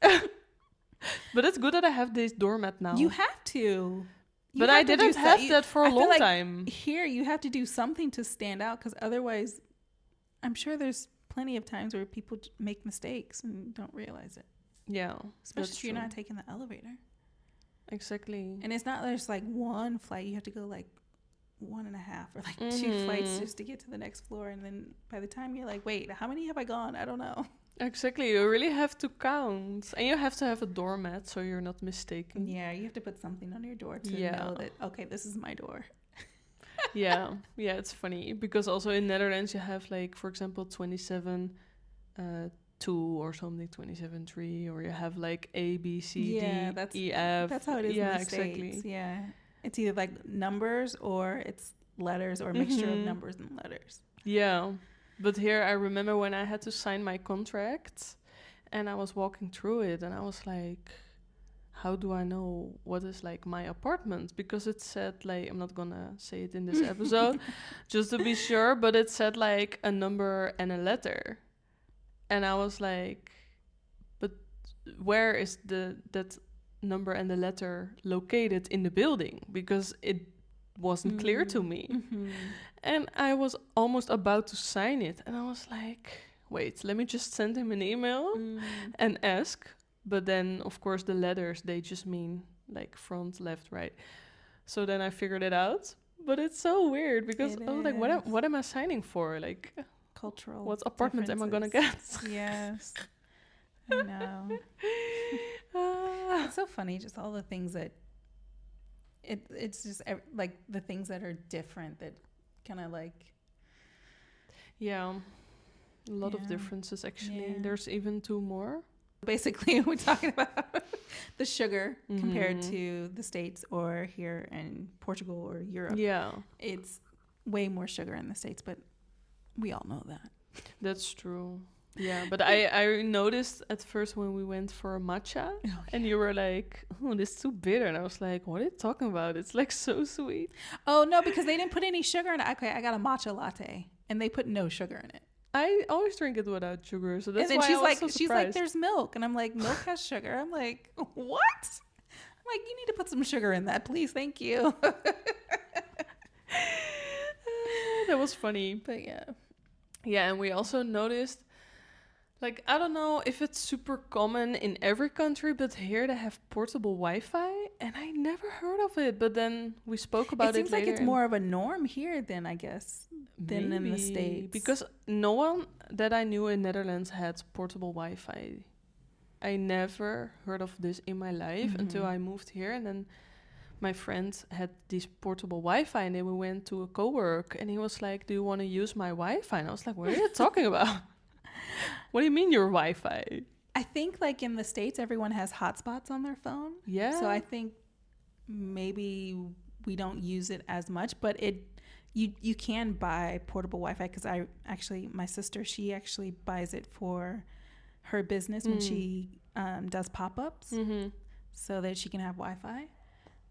But it's good that I have this doormat now. You have to. But I didn't have that for a long time. Here, you have to do something to stand out, because otherwise, I'm sure there's plenty of times where people make mistakes and don't realize it. Yeah. Especially if you're not taking the elevator. Exactly. And it's not there's like one flight. You have to go like 1.5 or like 2 flights just to get to the next floor. And then by the time you're like, wait, how many have I gone? I don't know. Exactly. You really have to count. And you have to have a doormat so you're not mistaken. Yeah, you have to put something on your door to know that, okay, this is my door. Yeah, it's funny. Because also in Netherlands you have like, for example, 27 2 or something, 27.3, or you have like A, B, C, D, E, F. That's how it is in the States. Yeah. It's either like numbers or it's letters, or a mixture of numbers and letters. Yeah. But here I remember when I had to sign my contract and I was walking through it and I was like, how do I know what is like my apartment? Because it said like, I'm not gonna say it in this episode just to be sure, but it said like a number and a letter. And I was like, but where is that number and the letter located in the building? Because it wasn't clear to me. And I was almost about to sign it. And I was like, wait, let me just send him an email and ask. But then, of course, the letters, they just mean like front, left, right. So then I figured it out. But it's so weird because I was like, what am I signing for? Like, cultural. What apartment am I gonna get? Yes. I know. It's so funny, just all the things that it's just like the things that are different that kind of like, a lot of differences actually. There's even 2 more. Basically we're talking about the sugar compared to the States or here in Portugal or Europe. It's way more sugar in the States, but we all know that. That's true. Yeah, but I noticed at first when we went for a matcha and you were like, oh, this is too bitter. And I was like, what are you talking about? It's like so sweet. Oh, no, because they didn't put any sugar in it. Okay, I got a matcha latte and they put no sugar in it. I always drink it without sugar, so that's and then why I was so she's like, surprised. there's milk, and I'm like, milk has sugar. I'm like, what? I'm like, you need to put some sugar in that, please, thank you. That was funny. But yeah, Yeah, and we also noticed, like, I don't know if it's super common in every country, but here they have portable Wi-Fi, and I never heard of it. But then we spoke about it seems like later it's and more of a norm here than I guess than in the maybe States. because no one that I knew in Netherlands had portable Wi-Fi. I never heard of this in my life until I moved here, and then my friend had this portable Wi-Fi, and then we went to a co-work, and he was like, "Do you want to use my Wi-Fi?" And I was like, "What are you talking about? What do you mean your Wi-Fi?" I think like in the States, everyone has hotspots on their phone. Yeah. So I think maybe we don't use it as much, but you can buy portable Wi-Fi because my sister, she actually buys it for her business when she does pop-ups so that she can have Wi-Fi.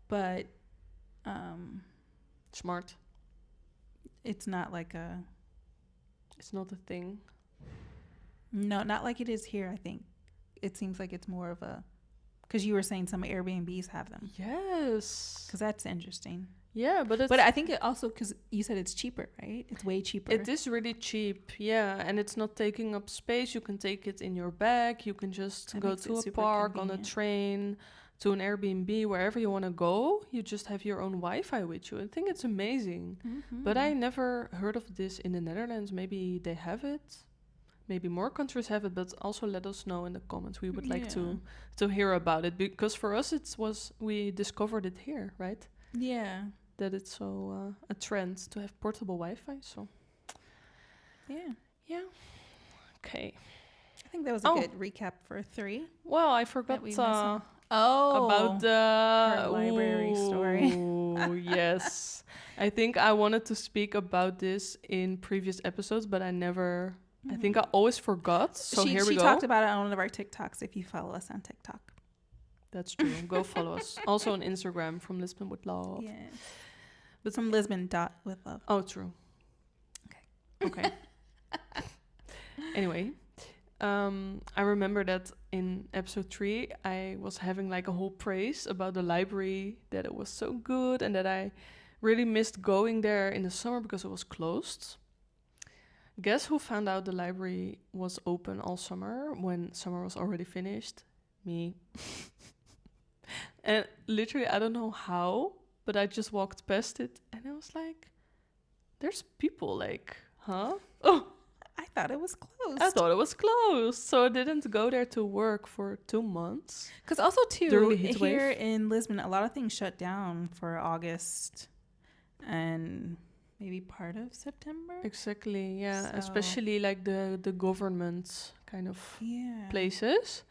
But Smart. it's not like It's not a thing. no, not like it is here. I think it seems like it's more of a, because you were saying some Airbnbs have them. Yes. Because that's interesting. Yeah, but I think it also, because you said it's cheaper, right? It's way cheaper. it is really cheap, yeah, and it's not taking up space. You can take it in your bag. You can just That go makes to it a super park, on a convenient. train, to an Airbnb, wherever you want to go. You just have your own Wi-Fi with you. I think it's amazing. But I never heard of this in the Netherlands. Maybe they have it. Maybe more countries have it, but also let us know in the comments. We would like to hear about it, because for us we discovered it here, right? Yeah. That it's so a trend to have portable Wi-Fi. So yeah, okay. I think that was a good recap for 3. Well, I forgot we missed some. Oh, about the her library story. Ooh, yes, I think I wanted to speak about this in previous episodes, but I never. I think I always forgot. So here we go. She talked about it on one of our TikToks. If you follow us on TikTok, That's true. Go follow us. Also on Instagram, from Lisbon with Love. yes, but from Lisbon with love. Oh, true. Okay. Anyway, I remember that in episode 3, I was having like a whole praise about the library, that it was so good and that I really missed going there in the summer because it was closed. Guess who found out the library was open all summer when summer was already finished? Me. And literally, I don't know how, but I just walked past it and I was like, there's people, like, huh? Oh, I thought it was closed. I thought it was closed. So I didn't go there to work for 2 months. Because also, too, During the heat here wave. in Lisbon, a lot of things shut down for August and maybe part of September. Exactly, yeah. So- Especially like the government kind of Yeah. places.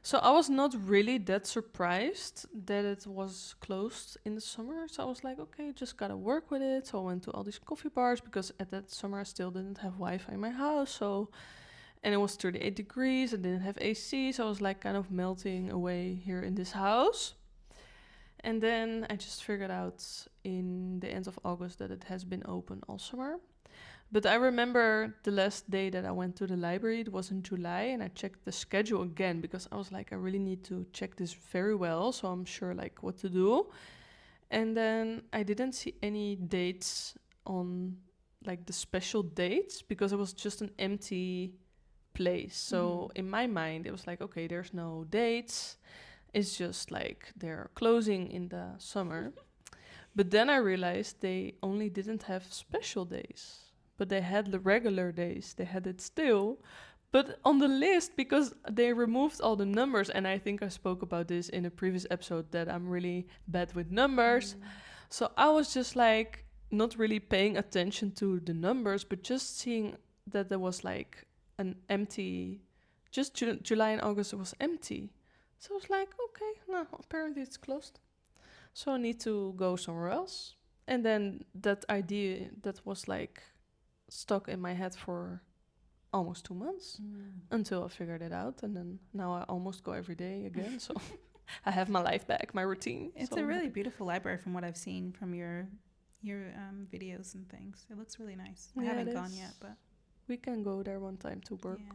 So I was not really that surprised that it was closed in the summer. So I was like, okay, just gotta work with it. So I went to all these coffee bars because at that summer I still didn't have Wi-Fi in my house. And it was 38 degrees. I didn't have AC. So I was like kind of melting away here in this house. And then I just figured out in the end of August that it has been open all summer. But I remember the last day that I went to the library, it was in July, and I checked the schedule again because I was like, I really need to check this very well, so I'm sure like what to do. And then I didn't see any dates on like the special dates because it was just an empty place. So in my mind, it was like, okay, there's no dates. It's just like they're closing in the summer. But then I realized they only didn't have special days. But they had the regular days. They had it still. But on the list, because they removed all the numbers, and I think I spoke about this in a previous episode, that I'm really bad with numbers. So I was just like, not really paying attention to the numbers, but just seeing that there was like an empty, just July and August, it was empty. So I was like, okay, no, apparently it's closed. So I need to go somewhere else. And then that idea that was like stuck in my head for almost 2 months until I figured it out. And then now I almost go every day again. So I have my life back, my routine. It's so a really beautiful library from what I've seen from your videos and things. It looks really nice. I Yeah, haven't it gone is. yet, but We can go there one time to work. Yeah.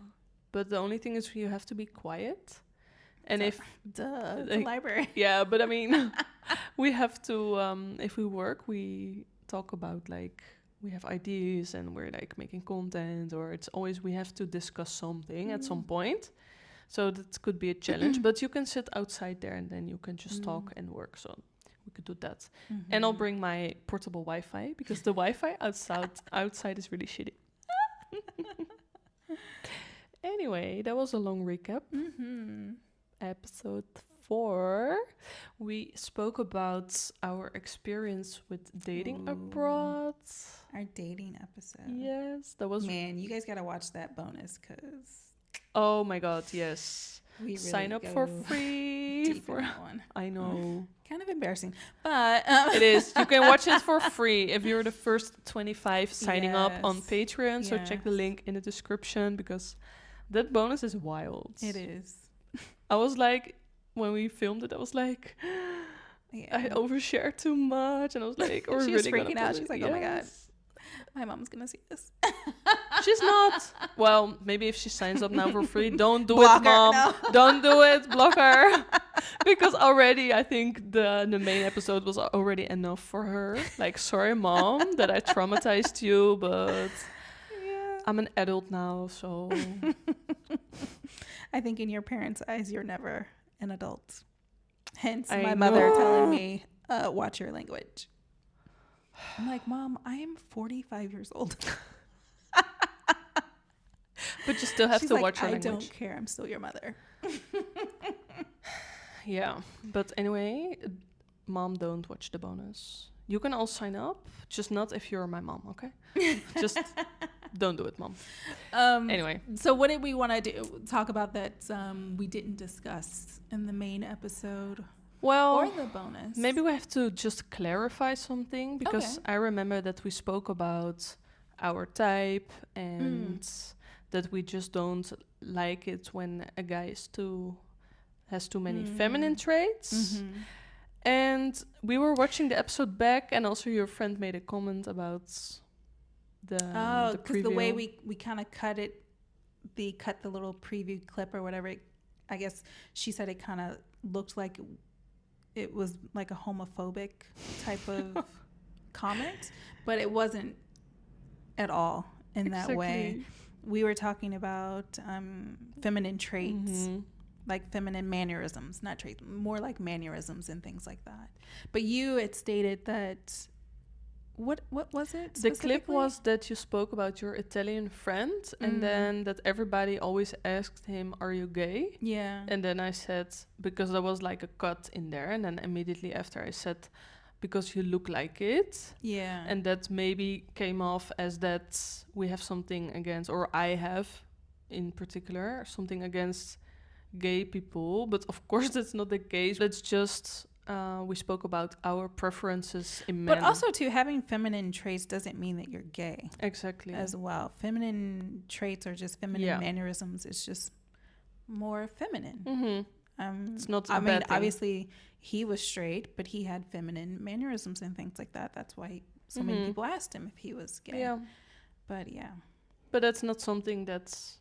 But the only thing is you have to be quiet. And if It's a like, library. yeah, but I mean, we have to, if we work, we talk about like, we have ideas and we're like making content, or it's always we have to discuss something at some point. So that could be a challenge, but you can sit outside there and then you can just talk and work. So we could do that. And I'll bring my portable Wi-Fi because the Wi-Fi outside is really shitty. Anyway, that was a long recap. Episode 4, we spoke about our experience with dating abroad. Our dating episode. Yes, that was. Man, you guys gotta watch that bonus because Oh my god, yes. we really Sign up go for free. deep in that one. I know. Kind of embarrassing, but It is. You can watch it for free if you're the first 25 signing up on Yes. Patreon. So check the Yes. link in the description because that bonus is wild. it is. I was like, when we filmed it, I was like, Yeah. I overshare too much, and I was like, "Are we She was really freaking gonna out. put She's it?" like, "Oh my God." Yes. My mom's gonna see this. She's not. Well, maybe if she signs up now for free, don't do Block it, her, mom. no. Don't do it. Block her. Because already, I think the main episode was already enough for her. Like, sorry, mom, that I traumatized you, but Yeah. I'm an adult now, so I think in your parents' eyes, you're never an adult. Hence, I my mother know. telling me, "Watch your language." I'm like, Mom, I am 45 years old. but you still have She's to like, watch your I language. don't care. I'm still your mother. Yeah, but anyway, mom, don't watch the bonus. You can all sign up, just not if you're my mom, okay? Just don't do it, mom. Anyway, So what did we want to talk about that we didn't discuss in the main episode well, or the bonus? maybe we have to just clarify something because Okay. I remember that we spoke about our type and that we just don't like it when a guy has too many feminine traits. And we were watching the episode back, and also your friend made a comment about the because the way preview. we kind of cut the little preview clip or whatever. I guess she said it kind of looked like it was like a homophobic type of comment, but it wasn't at all in that way. We were talking about feminine traits, like feminine mannerisms, not traits, more like mannerisms and things like that. But you had stated that, what was it? The clip specifically? was that you spoke about your Italian friend, and then that everybody always asked him, "Are you gay?" Yeah. And then I said, because there was like a cut in there, and then immediately after I said, because you look like it. Yeah. And that maybe came off as that we have something against, or I have in particular, something against gay people. But of course, that's not the case. That's just, we spoke about our preferences in men. But also, too, having feminine traits doesn't mean that you're gay Exactly. as well. Feminine traits are just feminine mannerisms. It's just more feminine. It's not a I bad mean, thing. obviously, he was straight, but he had feminine mannerisms and things like that. That's why so many people asked him if he was gay. Yeah. But yeah. But that's not something that's...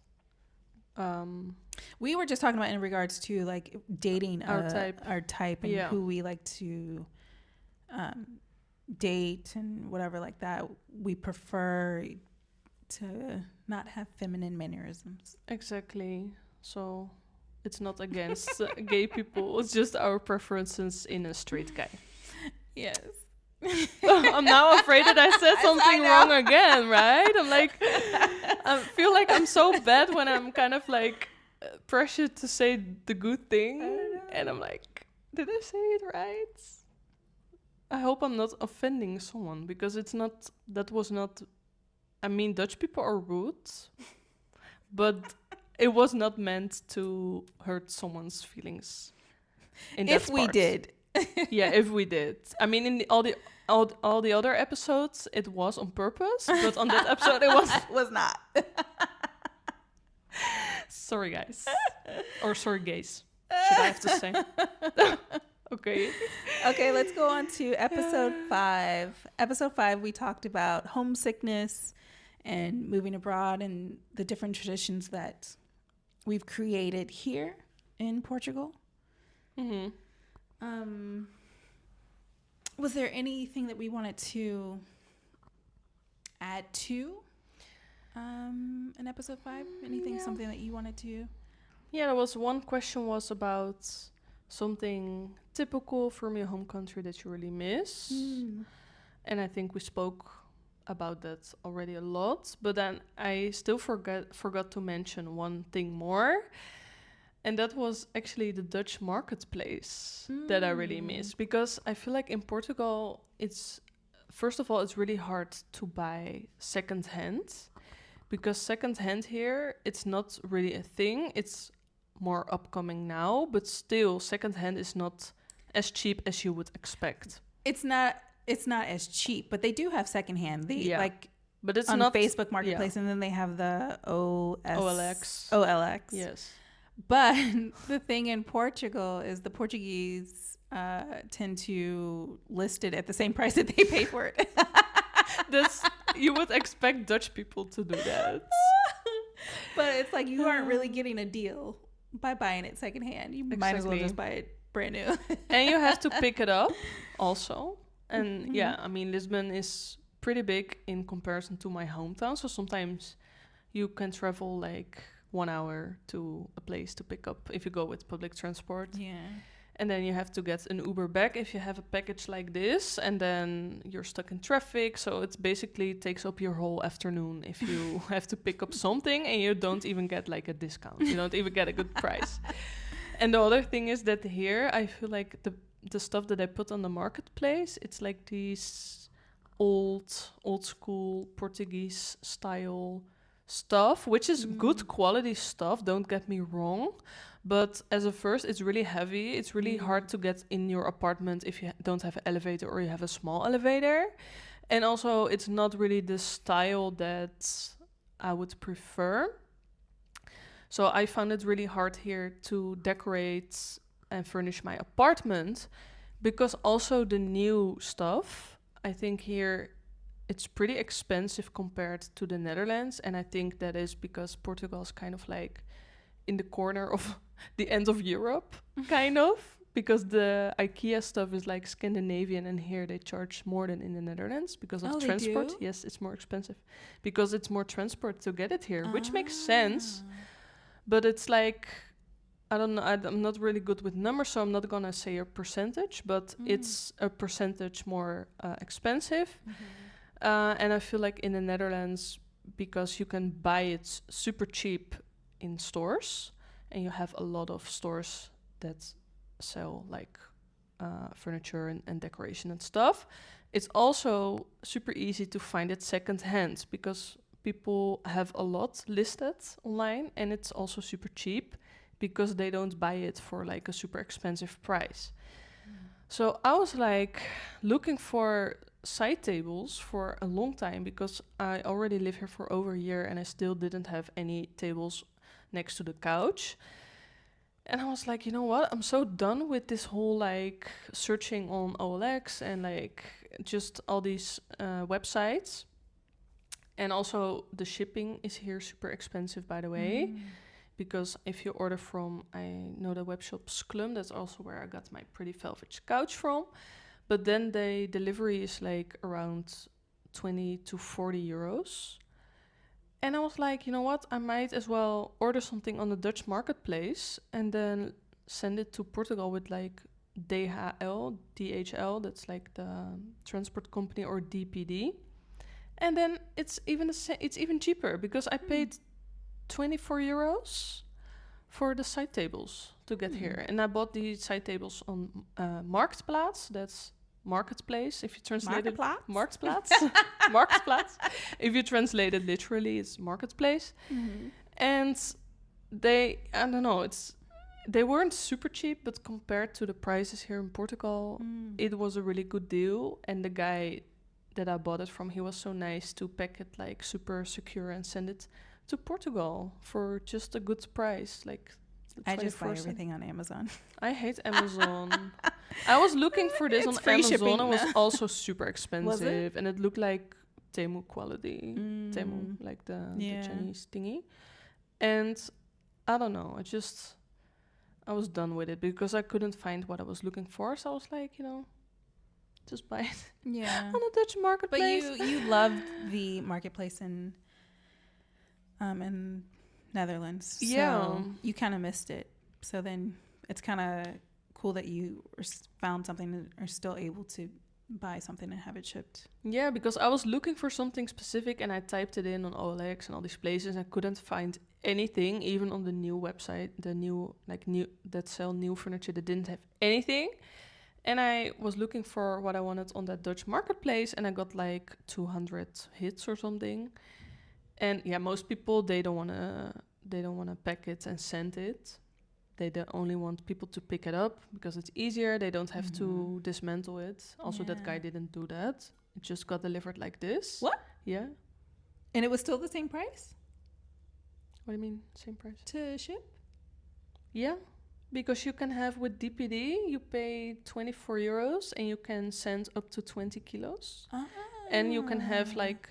We were just talking about in regards to like dating Our type. and who we like to date and whatever like that. We prefer to not have feminine mannerisms. Exactly. So it's not against gay people. It's just our preferences in a straight guy. Yes. I'm now afraid that I said something wrong again, right? I'm like, I feel like I'm so bad when I'm kind of like pressured to say the good thing. And I'm like, did I say it right? I hope I'm not offending someone because that was not, I mean, Dutch people are rude, but it was not meant to hurt someone's feelings. If we did. Yeah, if we did. I mean, in all the other episodes, it was on purpose, but on that episode, it was not. Sorry, guys. Or sorry, gays. Should I have to say? Okay. Okay, let's go on to episode 5. Episode 5, we talked about homesickness and moving abroad and the different traditions that we've created here in Portugal. Mm-hmm. Was there anything that we wanted to add to in episode 5? Anything, something that you wanted to? Yeah, there was one question was about something typical from your home country that you really miss. And I think we spoke about that already a lot. But then I still forgot to mention one thing more. And that was actually the Dutch marketplace that I really miss. Because I feel like in Portugal, first of all, it's really hard to buy secondhand. Because secondhand here, it's not really a thing. It's more upcoming now. But still, secondhand is not as cheap as you would expect. It's not as cheap, but they do have secondhand. But it's on not Facebook Marketplace, and then they have the OLX. OLX. Yes. But the thing in Portugal is the Portuguese tend to list it at the same price that they pay for it. You would expect Dutch people to do that. But it's like you aren't really getting a deal by buying it secondhand. You might as well just buy it brand new. And you have to pick it up also. And I mean, Lisbon is pretty big in comparison to my hometown. So sometimes you can travel like 1 hour to a place to pick up if you go with public transport. Yeah. And then you have to get an Uber back if you have a package like this. And then you're stuck in traffic. So it basically takes up your whole afternoon if you have to pick up something and you don't even get like a discount. You don't even get a good price. And the other thing is that here I feel like the stuff that I put on the marketplace, it's like these old school Portuguese style stuff, which is good quality stuff, don't get me wrong, but as a first it's really heavy. It's really hard to get in your apartment if you don't have an elevator or you have a small elevator, and also it's not really the style that I would prefer. So I found it really hard here to decorate and furnish my apartment, because also the new stuff, I think here it's pretty expensive compared to the Netherlands. And I think that is because Portugal is kind of like in the corner of the end of Europe, kind of, because the IKEA stuff is like Scandinavian, and here they charge more than in the Netherlands because of transport. They do? Yes, it's more expensive because it's more transport to get it here, which makes sense. But it's like, I don't know, I'm not really good with numbers, so I'm not gonna say a percentage, but it's a percentage more expensive. And I feel like in the Netherlands, because you can buy it super cheap in stores, and you have a lot of stores that sell like furniture and decoration and stuff, it's also super easy to find it secondhand because people have a lot listed online, and it's also super cheap because they don't buy it for like a super expensive price. So I was like looking for side tables for a long time because I already live here for over a year and I still didn't have any tables next to the couch. And I was like, you know what? I'm so done with this whole like searching on OLX and like just all these websites. And also the shipping is here super expensive, by the way. Because if you order from, I know the web shop Sklum, that's also where I got my pretty velvet couch from. But then the delivery is like around 20 to 40 euros. And I was like, you know what? I might as well order something on the Dutch marketplace and then send it to Portugal with like DHL, that's like the transport company, or DPD. And then it's even cheaper because I paid 24 euros for the side tables to get here. And I bought these side tables on Marktplaats. That's marketplace. If you translate it, Marktplaats. Marktplaats. If you translate it literally, it's marketplace. And they weren't super cheap, but compared to the prices here in Portugal, it was a really good deal. And the guy that I bought it from, he was so nice to pack it like super secure and send it to Portugal for just a good price. Like I just buy everything on Amazon. I hate Amazon. I was looking for this on Amazon. It was also super expensive, and it looked like Temu quality. Temu, like the Chinese thingy. And I don't know, I was done with it because I couldn't find what I was looking for. So I was like, just buy it on a Dutch marketplace. But you loved the marketplace in Netherlands. So you kind of missed it. So then it's kind of cool that you found something and are still able to buy something and have it shipped. Yeah, because I was looking for something specific and I typed it in on OLX and all these places. I couldn't find anything, even on the new website, the new that sell new furniture that didn't have anything. And I was looking for what I wanted on that Dutch marketplace, and I got like 200 hits or something. And yeah, most people they don't wanna pack it and send it. They only want people to pick it up because it's easier. They don't have to dismantle it. Also, that guy didn't do that. It just got delivered like this. What? Yeah. And it was still the same price? What do you mean, same price? To ship? Yeah. Because you can have with DPD, you pay 24 euros and you can send up to 20 kilos. And you can have like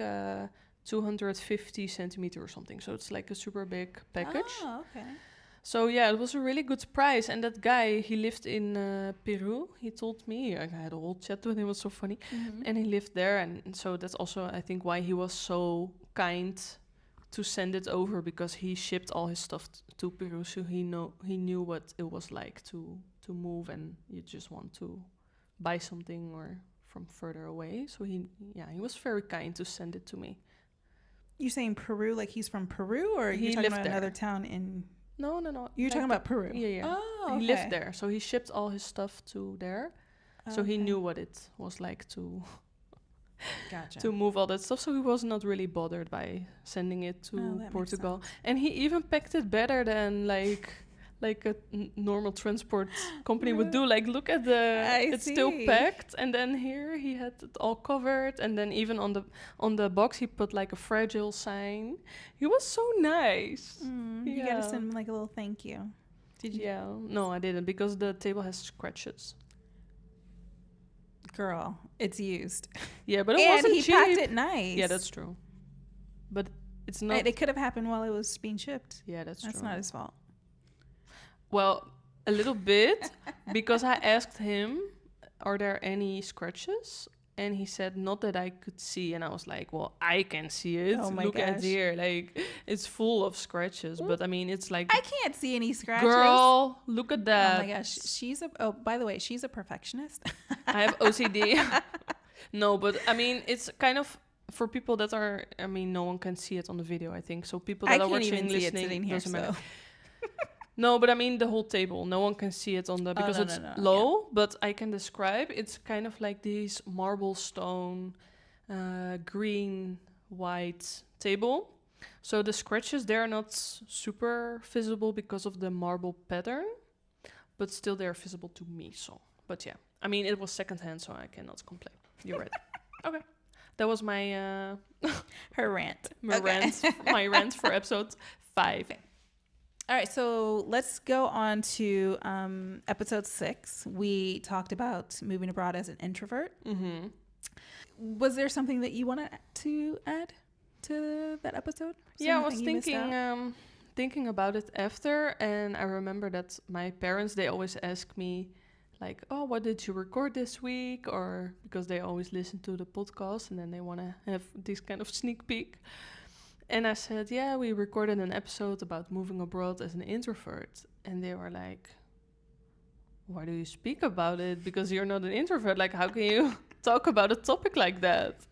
250 centimeter or something. So it's like a super big package. Oh, okay. So yeah, it was a really good price. And that guy, he lived in Peru. He told me, I had a whole chat with him, it was so funny. And he lived there. And so that's also, I think, why he was so kind to send it over, because he shipped all his stuff to Peru. So he knew what it was like to move and you just want to buy something or from further away. So he was very kind to send it to me. You're saying Peru, like he's from Peru, or he you're talking lived about there. another town in... No. You're like talking about Peru? Yeah. Oh, okay. He lived there, so he shipped all his stuff to there. So he knew what it was like to to move all that stuff. So he was not really bothered by sending it to Portugal. And he even packed it better than like a normal transport company would do. Like, look at it's still packed, and then here he had it all covered, and then even on the box he put like a fragile sign. He was so nice. You gotta send him like a little thank you. Did you? Yeah, no, I didn't, because the table has scratches. Girl, it's used. Yeah, but it wasn't cheap. And he packed it nice. Yeah, that's true. But it's not. It could have happened while it was being shipped. Yeah, that's true. That's not his fault. Well, a little bit, because I asked him, are there any scratches? And he said, not that I could see. And I was like, well, I can see it. Oh my Look gosh. at here. Like, it's full of scratches. But I mean, it's like... I can't see any scratches. Girl, look at that. Oh my gosh. By the way, she's a perfectionist. I have OCD. No, but I mean, it's kind of... For people that are... I mean, no one can see it on the video, I think. So people that are watching, listening, doesn't matter. No, but I mean the whole table. No one can see it on the... Because it's low, but I can describe. It's kind of like these marble stone, green, white table. So the scratches, they're not super visible because of the marble pattern. But still they're visible to me, so... But yeah, I mean, it was secondhand, so I cannot complain. You're right. Okay. That was my... Her rant. My rant for episode 5. Okay. All right, so let's go on to episode 6. We talked about moving abroad as an introvert. Mm-hmm. Was there something that you wanted to add to that episode? Yeah, I was thinking about it after, and I remember that my parents, they always ask me, like, oh, what did you record this week? Or because they always listen to the podcast, and then they want to have this kind of sneak peek. And I said, yeah, we recorded an episode about moving abroad as an introvert. And they were like, why do you speak about it? Because you're not an introvert. Like, how can you talk about a topic like that?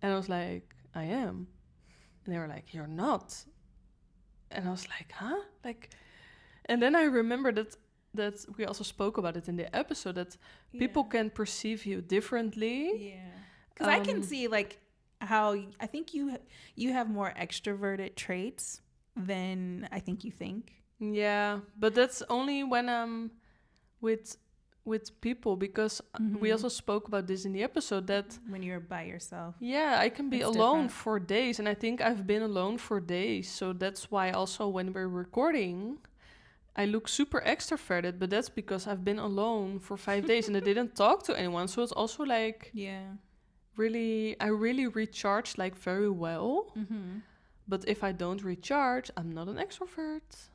And I was like, I am. And they were like, you're not. And I was like, huh? Like, and then I remember that we also spoke about it in the episode, that people can perceive you differently. Yeah. Because I can see, like, how I think you have more extroverted traits than I think you think. Yeah, but that's only when I'm with people, because we also spoke about this in the episode, that when you're by yourself. Yeah, I can be alone for days, and I think I've been alone for days. So that's why also when we're recording, I look super extroverted, but that's because I've been alone for 5 days and I didn't talk to anyone. So it's also like really recharge like very well. Mm-hmm. But if I don't recharge, I'm not an extrovert.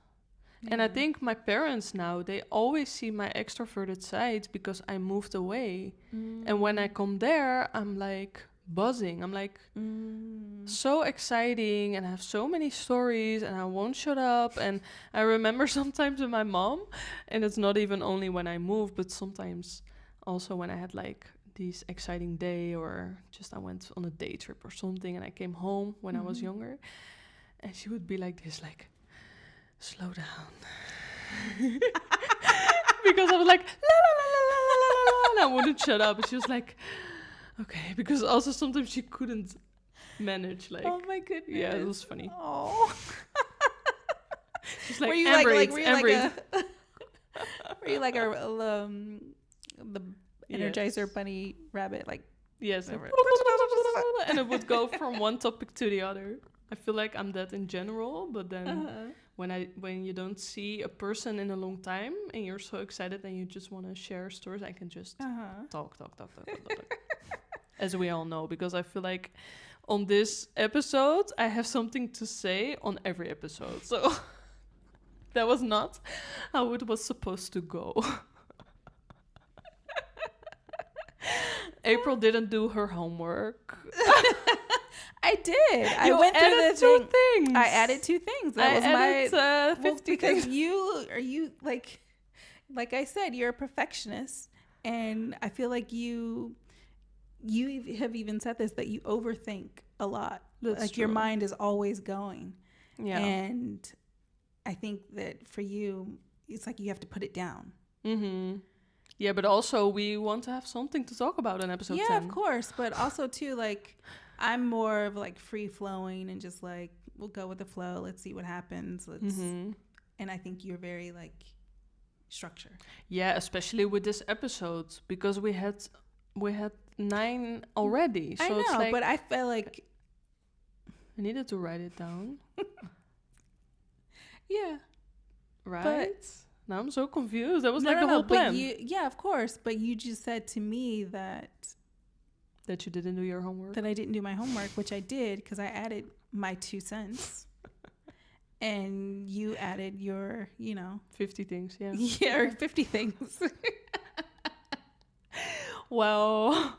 And I Yeah. think my parents now, they always see my extroverted side because I moved away. And when I come there, I'm like buzzing. I'm like so exciting and I have so many stories and I won't shut up. And I remember sometimes with my mom, and it's not even only when I move, but sometimes also when I had like this exciting day or just I went on a day trip or something and I came home when I was younger. And she would be like this, like, slow down. Because I was like, la la la la la la la la, and I wouldn't shut up. And she was like, okay. Because also sometimes she couldn't manage, like, Oh my goodness. yeah, it was funny. Oh. She's like, Were you were you like the Energizer bunny rabbit, like? Yes. Over. And it would go from one topic to the other. I feel like I'm that in general, but then when you don't see a person in a long time and you're so excited and you just want to share stories, I can just talk. As we all know, because I feel like on this episode, I have something to say on every episode. So that was not how it was supposed to go. April didn't do her homework. I did. I You went through added the two things. I added 2 things. That I was added, my 50 because things. you like I said, you're a perfectionist, and I feel like you have even said this, that you overthink a lot. That's like true. your mind is always going. Yeah. And I think that for you, it's like you have to put it down. Mm-hmm. Yeah, but also we want to have something to talk about in episode 10. Yeah, of course. But also too, like, I'm more of like free flowing and just like, we'll go with the flow. Let's see what happens. And I think you're very like structured. Yeah, especially with this episode, because we had 9 already. So I know, it's like, but I felt like I needed to write it down. yeah. Right? But now I'm so confused. That was no, like the whole but plan. yeah, of course. But you just said to me that That you didn't do your homework. I didn't do my homework, which I did because I added my 2 cents. And you added your, 50 things, yeah. yeah, or 50 things. Well,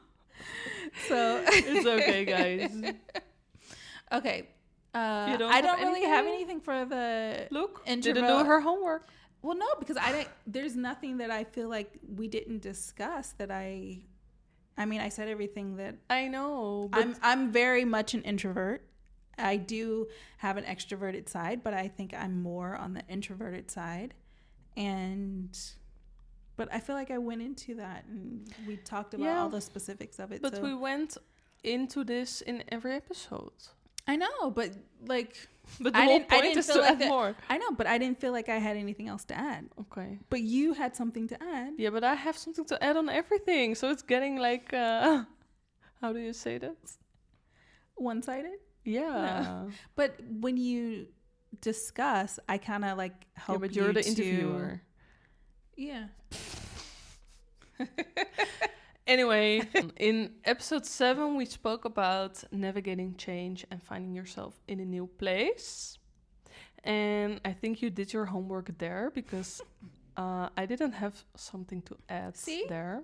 So it's okay, guys. Okay. You don't I have don't really have anything? anything for the Look, introvert. didn't do her homework. Well, no, because there's nothing that I feel like we didn't discuss that I mean, I said everything that I know, but I'm very much an introvert. I do have an extroverted side, but I think I'm more on the introverted side. But I feel like I went into that and we talked about all the specifics of it. But so. we went into this in every episode. I know, but like, But the whole point is to add that, more. I know, but I didn't feel like I had anything else to add. Okay. But you had something to add. Yeah, but I have something to add on everything, so it's getting like, how do you say that? One-sided? Yeah. No. But when you discuss, I kind of like help you. Yeah, but you're the interviewer. Yeah. Anyway, in episode 7, we spoke about navigating change and finding yourself in a new place. And I think you did your homework there because I didn't have something to add there.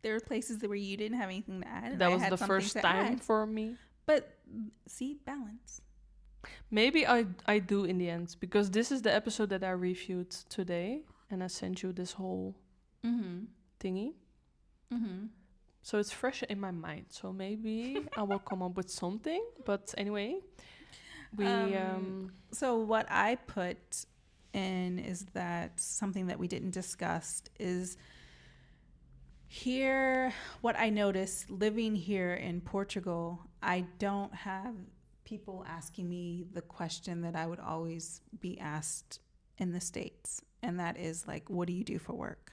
There were places where you didn't have anything to add. That was the first time for me. But see, balance. Maybe I do in the end, because this is the episode that I reviewed today. And I sent you this whole thingy. So it's fresh in my mind. So maybe I will come up with something. But anyway, So what I put in is that something that we didn't discuss is here. What I noticed living here in Portugal, I don't have people asking me the question that I would always be asked in the States. And that is like, what do you do for work?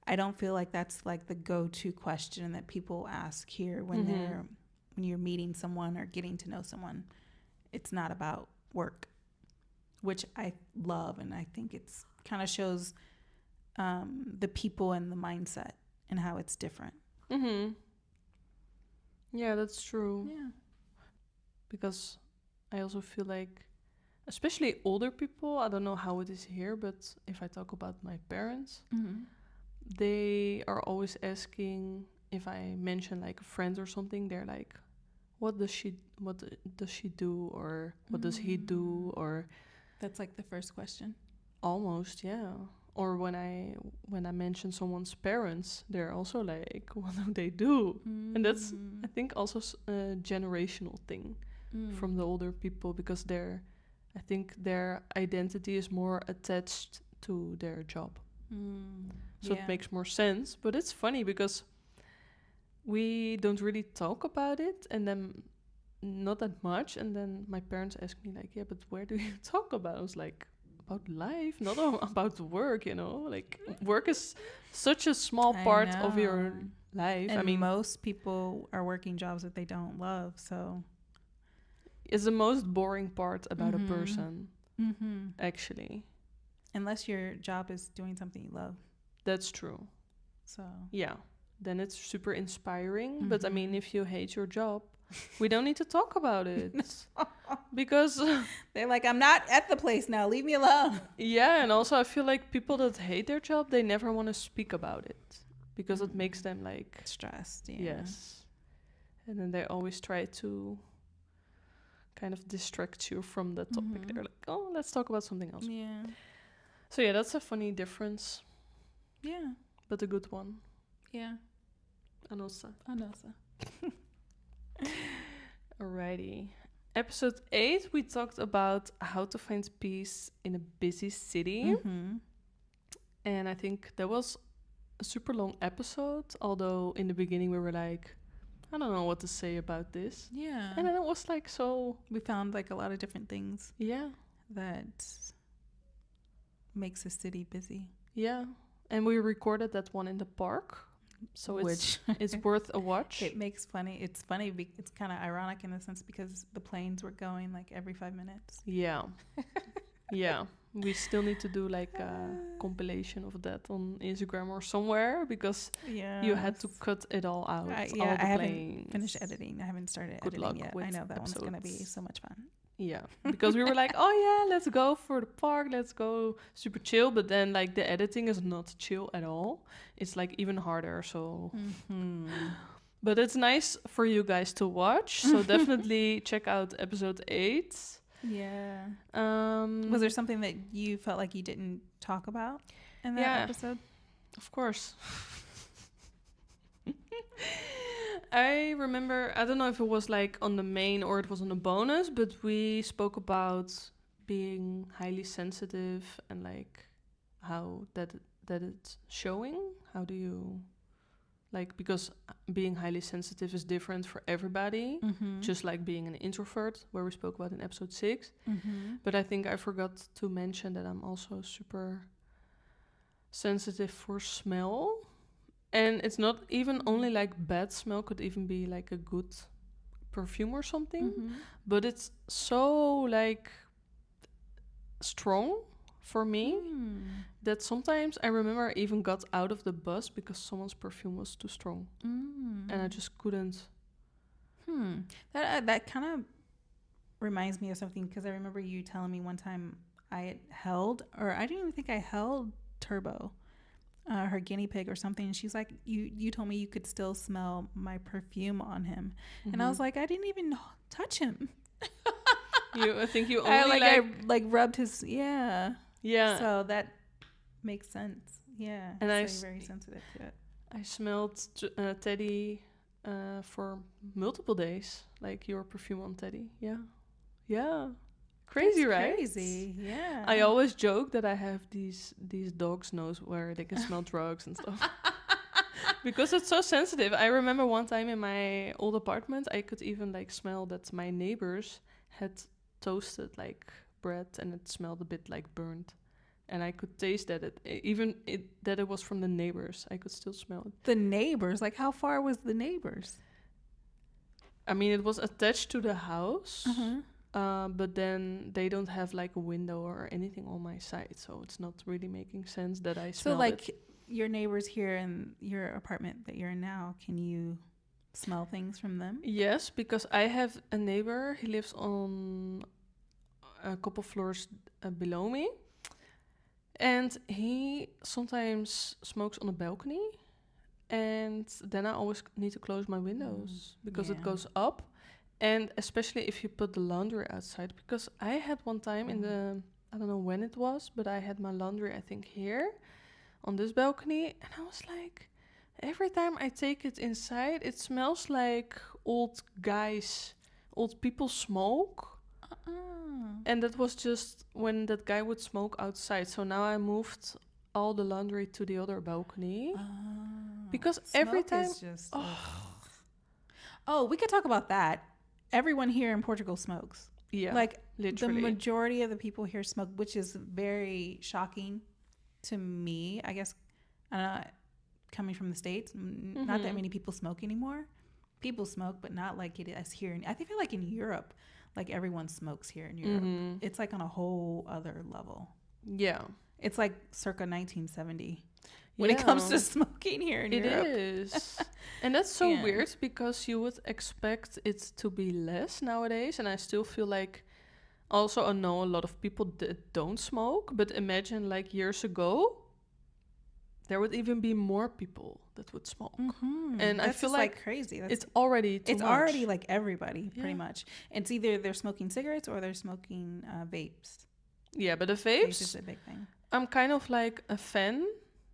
I don't feel like that's like the go-to question that people ask here when when you're meeting someone or getting to know someone. It's not about work, which I love, and I think it's kind of shows the people and the mindset and how it's different. Yeah, that's true. Yeah. Because I also feel like, especially older people, I don't know how it is here, but if I talk about my parents, Mm-hmm. they are always asking if I mention like a friend or something. They're like, "What does she do?" or "What does he do?" or That's like the first question. almost, yeah. Or when I mention someone's parents, they're also like, "What do they do?" And that's, I think, also a generational thing from the older people, because I think their identity is more attached to their job. So it makes more sense. But it's funny because we don't really talk about it, and then not that much. And then my parents ask me like, "Yeah, but where do you talk about?" I was like, "About life, not about work, you know? Like, work is such a small part of your life." And I mean, most people are working jobs that they don't love, so it's the most boring part about a person, mm-hmm. actually. Unless your job is doing something you love. That's true. So Yeah. Then it's super inspiring. But I mean, if you hate your job, we don't need to talk about it. Because they're like, I'm not at the place now. Leave me alone. yeah, and also I feel like people that hate their job, they never want to speak about it because it makes them like stressed. Yeah. Yes. And then they always try to kind of distract you from the topic. They're like, "Oh, let's talk about something else." Yeah. So yeah, that's a funny difference, Yeah. but a good one. Yeah. Anosa. Alrighty. Episode 8, we talked about how to find peace in a busy city. And I think that was a super long episode, although in the beginning we were like, I don't know what to say about this. Yeah. And then it was like, so we found like a lot of different things. Yeah. That makes a city busy. Yeah. And we recorded that one in the park. So it's worth a watch. It's funny. It's kind of ironic in a sense because the planes were going like every 5 minutes. Yeah. Yeah. We still need to do like a compilation of that on Instagram or somewhere because you had to cut it all out. I haven't finished editing. I haven't started editing yet. I know that episodes. One's going to be so much fun. Yeah, because we were like, oh yeah, let's go for the park, let's go super chill. But then like the editing is not chill at all. It's like even harder. So, but it's nice for you guys to watch. So definitely check out episode 8. Yeah. Was there something that you felt like you didn't talk about in that episode? Of course. I remember, I don't know if it was like on the main or it was on the bonus, but we spoke about being highly sensitive and like how that it's showing. How do you like, because being highly sensitive is different for everybody, just like being an introvert, where we spoke about in episode 6. But I think I forgot to mention that I'm also super sensitive for smell. And it's not even only like bad smell, could even be like a good perfume or something. But it's so like strong for me that sometimes I remember I even got out of the bus because someone's perfume was too strong. And I just couldn't. That kind of reminds me of something because I remember you telling me one time I didn't even think I held Turbo. Her guinea pig or something, and she's like, you told me you could still smell my perfume on him. And I was like, I didn't even touch him. I think you only I rubbed his yeah. So that makes sense. Yeah. And you're very sensitive to it. I smelled Teddy for multiple days, like your perfume on Teddy. Yeah. Crazy, right? Crazy, yeah. I always joke that I have these dog's nose where they can smell drugs and stuff. Because it's so sensitive. I remember one time in my old apartment, I could even like smell that my neighbors had toasted like bread and it smelled a bit like burnt. And I could taste that that it was from the neighbors. I could still smell it. The neighbors? Like how far was the neighbors? I mean, it was attached to the house. But then they don't have like a window or anything on my side, so it's not really making sense that I smell it. So like your neighbors here in your apartment that you're in now, can you smell things from them? Yes, because I have a neighbor. He lives on a couple floors below me. And he sometimes smokes on the balcony. And then I always need to close my windows because it Yeah. goes up. And especially if you put the laundry outside. Because I had one time in the, I don't know when it was, but I had my laundry, I think, here on this balcony. And I was like, every time I take it inside, it smells like old guys, old people smoke. And that was just when that guy would smoke outside. So now I moved all the laundry to the other balcony. Because every Smoke time... is just, oh, we could talk about that. Everyone here in Portugal smokes. Yeah, Like literally. the majority of the people here smoke, which is very shocking to me. I guess, I don't know, coming from the States, not that many people smoke anymore. People smoke, but not like it is here. I feel like in Europe, like everyone smokes here in Europe. It's like on a whole other level. Yeah. It's like circa 1970 when it comes to smoking here in Europe. It is. And that's so weird because you would expect it to be less nowadays. And I still feel like also I know a lot of people that don't smoke. But imagine like years ago, there would even be more people that would smoke. And That's I feel just, like crazy. it's already too It's much. already like everybody, pretty much. It's either they're smoking cigarettes or they're smoking vapes. Yeah, but the Vapes is vapes, a big thing. I'm kind of like a fan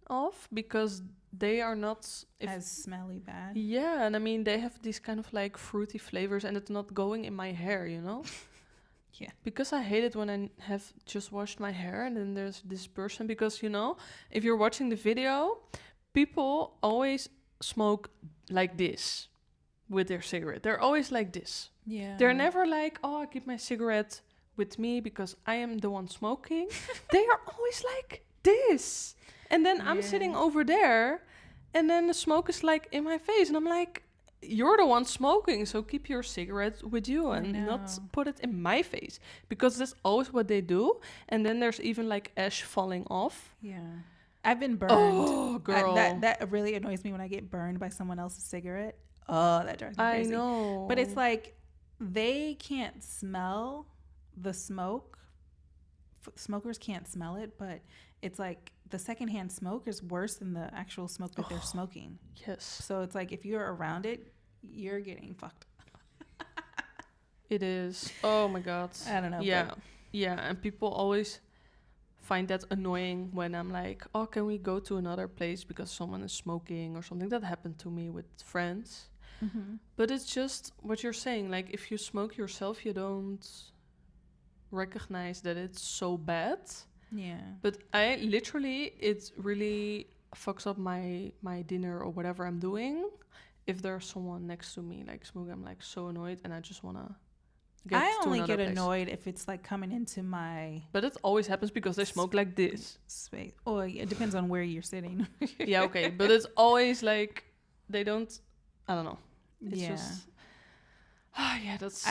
of because they are not... As smelly bad. Yeah, and I mean, they have these kind of like fruity flavors and it's not going in my hair, you know? Yeah. Because I hate it when I have just washed my hair and then there's this person. Because, you know, if you're watching the video, people always smoke like this with their cigarette. They're always like this. Yeah. They're never like, oh, I keep my cigarette with me because I am the one smoking. They are always like this. And then I'm sitting over there and then the smoke is like in my face. And I'm like, you're the one smoking, so keep your cigarette with you and not put it in my face. Because that's always what they do. And then there's even like ash falling off. Yeah. I've been burned. Oh, girl. That really annoys me when I get burned by someone else's cigarette. Oh, that drives me crazy. I know. But it's like they can't smell the smoke. Smokers can't smell it, but it's like the secondhand smoke is worse than the actual smoke that they're smoking. Yes. So it's like if you're around it, you're getting fucked. It is. Oh my God. I don't know. Yeah. Yeah. And people always find that annoying when I'm like, oh, can we go to another place because someone is smoking or something? That happened to me with friends. But it's just what you're saying. Like if you smoke yourself, you don't recognize that it's so bad. Yeah. But I literally, it really fucks up my dinner or whatever I'm doing. If there's someone next to me like smoking, I'm like so annoyed and I just want to get to only another get place. annoyed if it's like coming into my But it always happens because they smoke like this. space. Oh, it depends on where you're sitting. Yeah, okay. But it's always like they don't, I don't know. It's just, yeah, that's...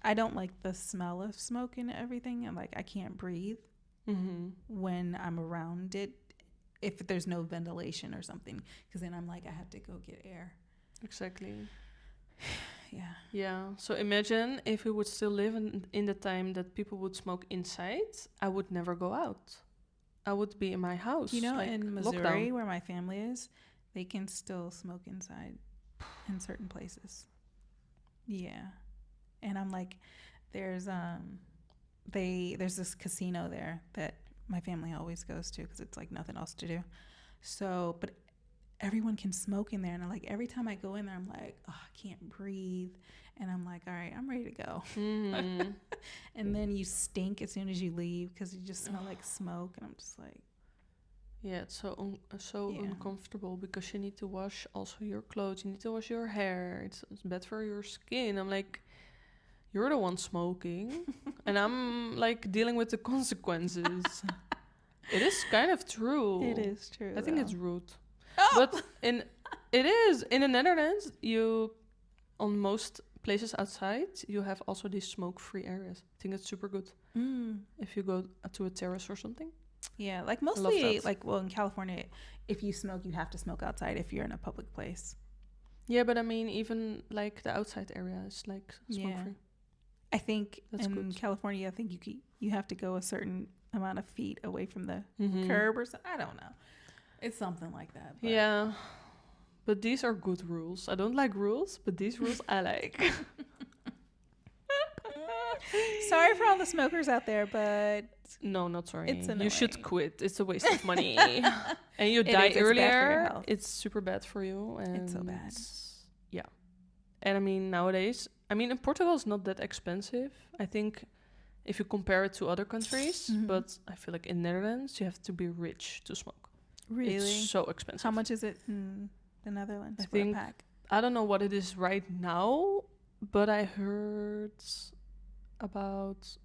I don't like the smell of smoke and everything. And like I can't breathe when I'm around it if there's no ventilation or something. Because then I'm like, I have to go get air. Exactly. Yeah. Yeah. So imagine if we would still live in the time that people would smoke inside, I would never go out. I would be in my house. You know, like in Missouri, lockdown. where my family is, they can still smoke inside in certain places. Yeah. And I'm like, there's this casino there that my family always goes to because it's like nothing else to do. So, but everyone can smoke in there. And I'm like, every time I go in there, I'm like, oh, I can't breathe. And I'm like, all right, I'm ready to go. And then you stink as soon as you leave because you just smell like smoke. And I'm just like, yeah, it's so uncomfortable because you need to wash also your clothes. You need to wash your hair. It's bad for your skin. I'm like, you're the one smoking. And I'm like dealing with the consequences. It is kind of true. it is true. I think though. it's rude. Oh! But it is. In the Netherlands, on most places outside, you have also these smoke-free areas. I think it's super good. If you go to a terrace or something. Yeah, like mostly, like, well, in California, if you smoke, you have to smoke outside if you're in a public place. Yeah, but I mean, even like the outside area is like smoke Yeah. free. I think That's in good. California, I think you have to go a certain amount of feet away from the Mm-hmm. curb or something. I don't know. It's something like that. But Yeah, but these are good rules. I don't like rules, but these rules I like. Sorry for all the smokers out there, but No, not sorry. it's You should annoying. quit. It's a waste of money. And you It die is. It's bad for your earlier. health. It's super bad for you. And It's so bad. Yeah. And I mean, nowadays, I mean, in Portugal, it's not that expensive. I think if you compare it to other countries, Mhm. but I feel like in Netherlands, you have to be rich to smoke. Really? It's so expensive. How much is it in the Netherlands I for think- a pack? I don't know what it is right now, but I heard about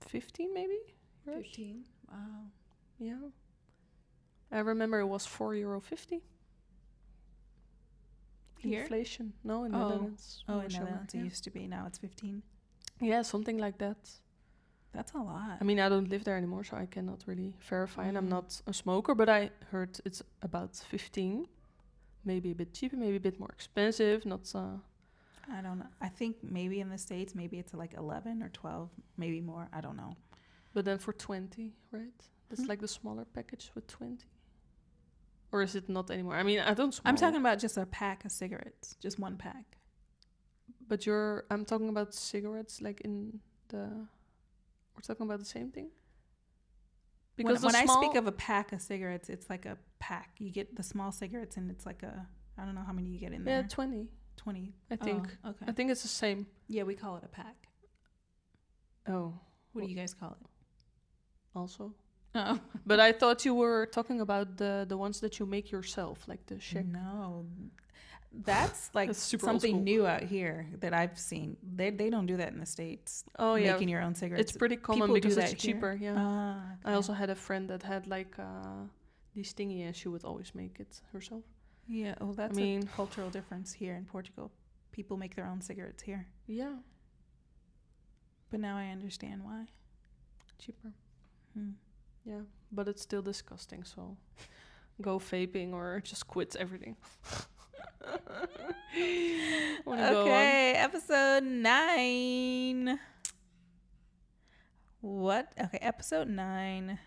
15 maybe. euros. 15. Wow. Yeah. I remember it was €4.50. Here? Inflation. No, in Oh. Netherlands. Oh, when I in was younger. Netherlands it used to be. Now it's 15. Yeah, something like that. That's a lot. I mean, I don't live there anymore, so I cannot really verify, and I'm Mm. not a smoker, but I heard it's about 15. Maybe a bit cheaper, maybe a bit more expensive. Not. I don't know. I think maybe in the States, maybe it's like 11 or 12, maybe more. I don't know. But then for 20, right? That's Hmm. like the smaller package with 20. Or is it not anymore? I mean, I don't smoke. I'm talking about just a pack of cigarettes, just one pack. But I'm talking about cigarettes, like in the. We're talking about the same thing. Because When I speak of a pack of cigarettes, it's like a pack. You get the small cigarettes, and it's like I don't know how many you get in there. 20. 20. I think. Oh, okay. I think it's the same. Yeah, we call it a pack. Oh, What do you guys call it? also. Oh. But I thought you were talking about the ones that you make yourself, like the shake. No. That's like That's super old something school. new out here that I've seen. They don't do that in the States. Oh yeah, Making your own cigarettes. it's pretty common People do because it's that here. cheaper. Yeah. Ah, I okay. also had a friend that had like these thingy, and she would always make it herself. Yeah, well, that's I mean- a cultural difference here in Portugal. People make their own cigarettes here. Yeah, But now I understand why. cheaper. Hmm. Yeah, but it's still disgusting. So go vaping or just quit everything. Wanna go on? Okay, episode 9. What? Okay, episode 9.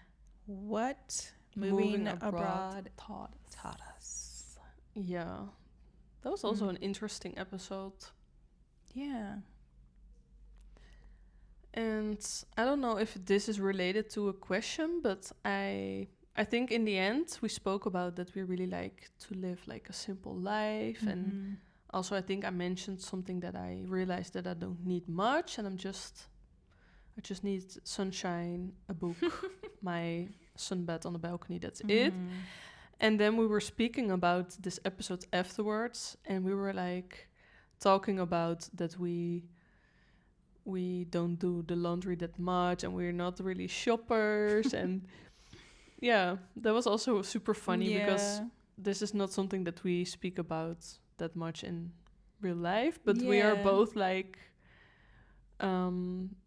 What moving abroad taught us? Yeah, that was also Mm. an interesting episode. Yeah. And I don't know if this is related to a question, but I think in the end we spoke about that we really like to live like a simple life. And Mhm. also I think I mentioned something that I realized that I don't need much, and I just need sunshine, a book, my sunbed on the balcony, that's it. Mhm. And then we were speaking about this episode afterwards, and we were like talking about that we don't do the laundry that much, and we're not really shoppers. And yeah, that was also super funny because Yeah. this is not something that we speak about that much in real life, but we are Yeah. both like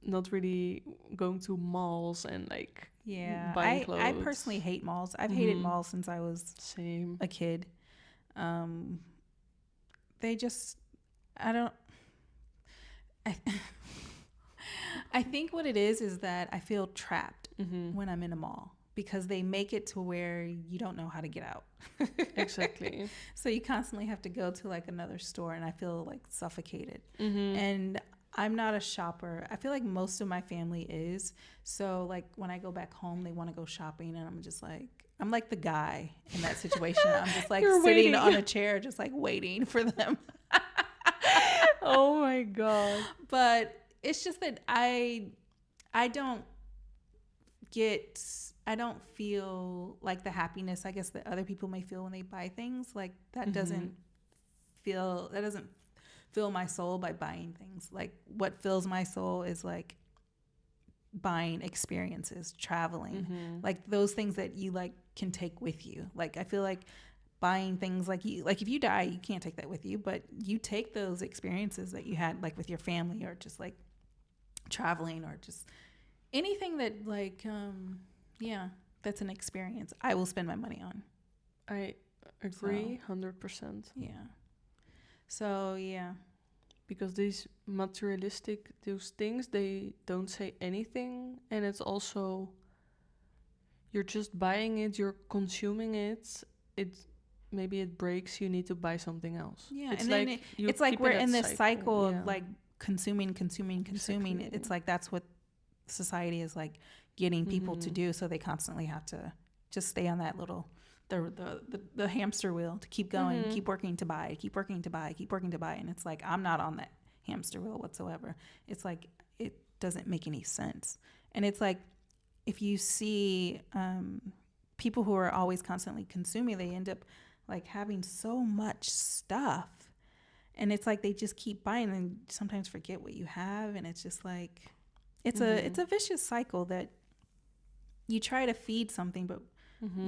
not really going to malls and like Yeah. buying I clothes. personally hate malls. I've hated Mhm. malls since I was Same. a kid. They just, I don't, I, I think what it is that I feel trapped Mm-hmm. when I'm in a mall because they make it to where you don't know how to get out. Exactly. So you constantly have to go to like another store, and I feel like suffocated. Mm-hmm. And I'm not a shopper. I feel like most of my family is. So like when I go back home, they want to go shopping, and I'm just like, I'm like the guy in that situation. I'm just like You're sitting waiting. on a chair, just like waiting for them. Oh my god. But it's just that I don't feel like the happiness, I guess, that other people may feel when they buy things. Like that doesn't fill my soul by buying things. Like what fills my soul is like buying experiences, traveling, Mm-hmm. like those things that you like can take with you. Like I feel like buying things like if you die, you can't take that with you, but you take those experiences that you had like with your family or just like traveling or just anything that like that's an experience I will spend my money on. I agree 100%. Yeah. So yeah. Because these materialistic, those things, they don't say anything. And it's also, you're just buying it, you're consuming it. Maybe it breaks, you need to buy something else. Yeah, It's and then like you it's like keep we're that in this cycle yeah. of like consuming. Exactly. It's like that's what society is like getting people to do, so they constantly have to just stay on that little the hamster wheel to keep going, keep working to buy, keep working to buy, keep working to buy. And it's like I'm not on that hamster wheel whatsoever. It's like it doesn't make any sense. And it's like if you see people who are always constantly consuming, they end up like having so much stuff, and it's like they just keep buying and sometimes forget what you have. And it's just like it's a vicious cycle that you try to feed something, but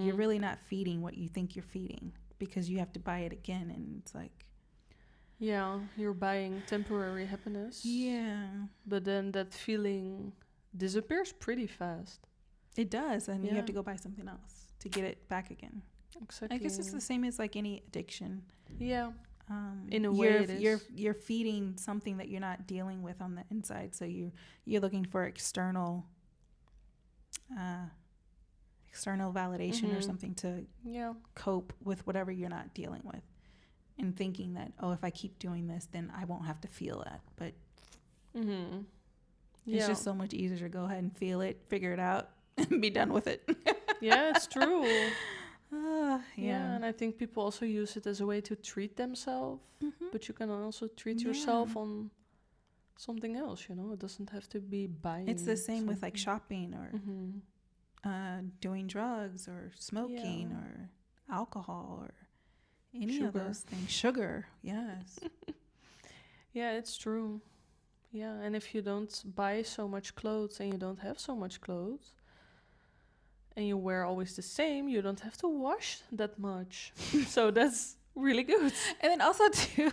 you're really not feeding what you think you're feeding, because you have to buy it again. And it's like, yeah, you're buying temporary happiness. Yeah. But then that feeling disappears pretty fast. It does. And you have to go buy something else to get it back again. Exactly. I guess it's the same as like any addiction. Yeah. In a way, it is. You're feeding something that you're not dealing with on the inside. So you're looking for external validation or something to cope with whatever you're not dealing with, and thinking that, oh, if I keep doing this, then I won't have to feel that. But it's just so much easier to go ahead and feel it, figure it out, and be done with it. Yeah, it's true. Yeah, and I think people also use it as a way to treat themselves, but you can also treat yourself on something else, it doesn't have to be buying. It's the same with like shopping or doing drugs or smoking or alcohol or any of those things. Sugar, yes. Yeah, it's true. Yeah, and if you don't buy so much clothes and you don't have so much clothes, and you wear always the same, you don't have to wash that much. So that's really good. And then also too,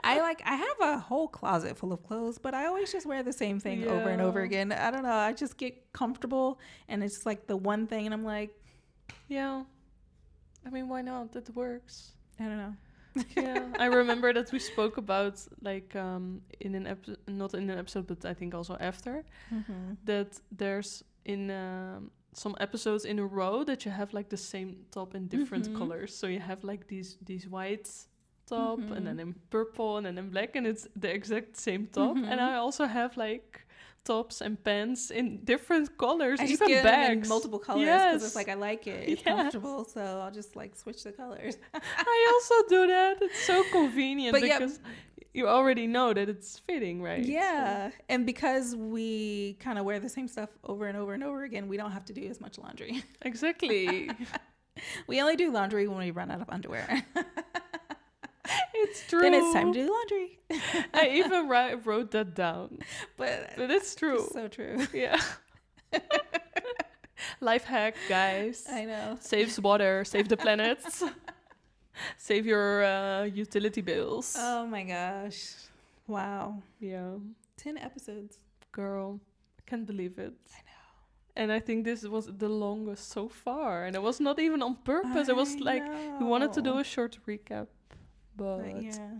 I have a whole closet full of clothes, but I always just wear the same thing over and over again. I don't know. I just get comfortable, and it's like the one thing, and I'm like, yeah. I mean, why not? It works. I don't know. Yeah, I remember that we spoke about like in an episode, not in an episode, but I think also after, that there's in some episodes in a row that you have like the same top in different colors. So you have like these white top and then in purple and then in black, and it's the exact same top. And I also have like tops and pants in different colors, I just even get bags. them in multiple colors because it's like I like it. It's comfortable, so I'll just like switch the colors. I also do that. It's so convenient, but because you already know that it's fitting, right? Yeah. So. And because we kind of wear the same stuff over and over and over again, we don't have to do as much laundry. Exactly. We only do laundry when we run out of underwear. It's true. Then it's time to do laundry. I even wrote that down. But it's true. It's so true. Yeah. Life hack, guys. I know. Saves water, save the planet. Save your utility bills. Oh my gosh. Wow. Yeah. 10 episodes. Girl, I can't believe it. I know. And I think this was the longest so far. And it was not even on purpose. It was like we wanted to do a short recap. But yeah.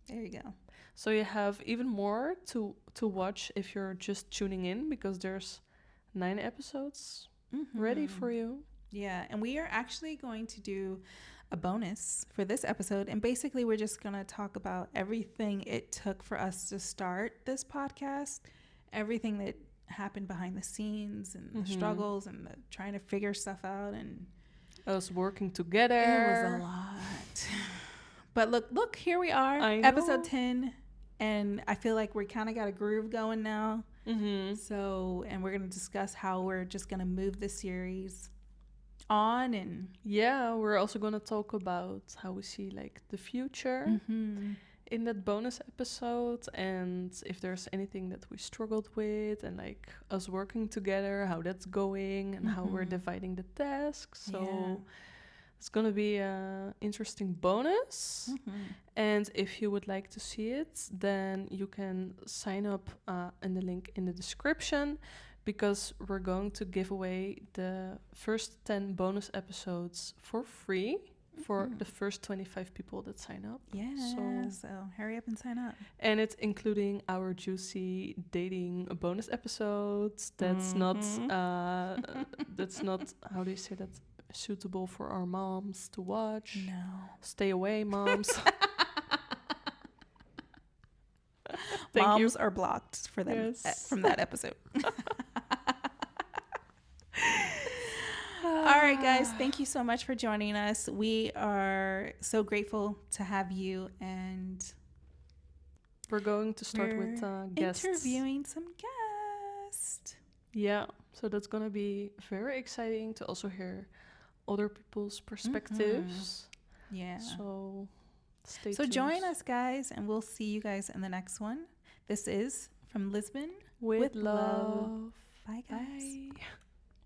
There you go. So you have even more to watch if you're just tuning in, because there's 9 episodes ready for you. Yeah, and we are actually going to do a bonus for this episode. And basically, we're just going to talk about everything it took for us to start this podcast, everything that happened behind the scenes and the struggles and the trying to figure stuff out and us working together. It was a lot. But look, here we are, episode 10. And I feel like we kind of got a groove going now. So, and we're going to discuss how we're just going to move the series on. And yeah, we're also going to talk about how we see like the future in that bonus episode, and if there's anything that we struggled with, and like us working together, how that's going, and how we're dividing the tasks. So it's going to be an interesting bonus. And if you would like to see it, then you can sign up in the link in the description, because we're going to give away the first 10 bonus episodes for free. for the first 25 people that sign up. Yeah. So hurry up and sign up. And it's including our juicy dating bonus episodes. That's not how do you say that? Suitable for our moms to watch. No. Stay away, moms. Moms are blocked for them from that episode. All right, guys. Thank you so much for joining us. We are so grateful to have you, and we're going to start with guests. Interviewing some guests. Yeah, so that's going to be very exciting to also hear other people's perspectives. Yeah. So stay tuned. So join us, guys, and we'll see you guys in the next one. This is From Lisbon with love. Bye, guys.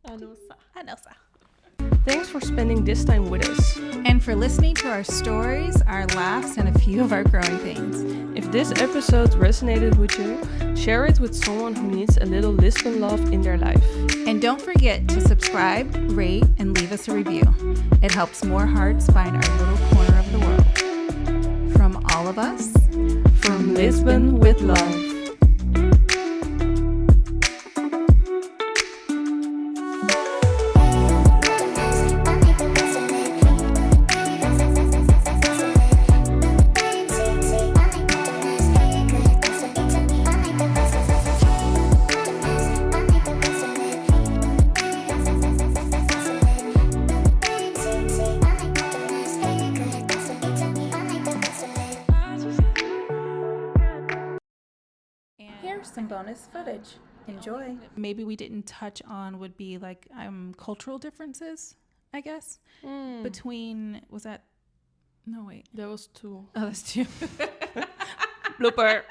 Bye. Anosa. Thanks for spending this time with us. And for listening to our stories, our laughs, and a few of our growing pains. If this episode resonated with you, share it with someone who needs a little Lisbon love in their life. And don't forget to subscribe, rate, and leave us a review. It helps more hearts find our little corner of the world. From all of us, from Lisbon with love. Some bonus footage. Enjoy. Maybe we didn't touch on would be like cultural differences, I guess, between that was 2. Oh, that's 2. Blooper.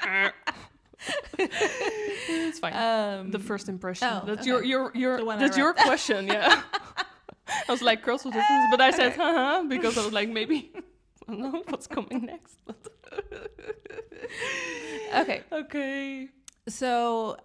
It's fine. The first impression. That's okay. your question. Yeah. I was like cultural differences, but I said because I was like maybe I don't know what's coming next. Okay. Okay. So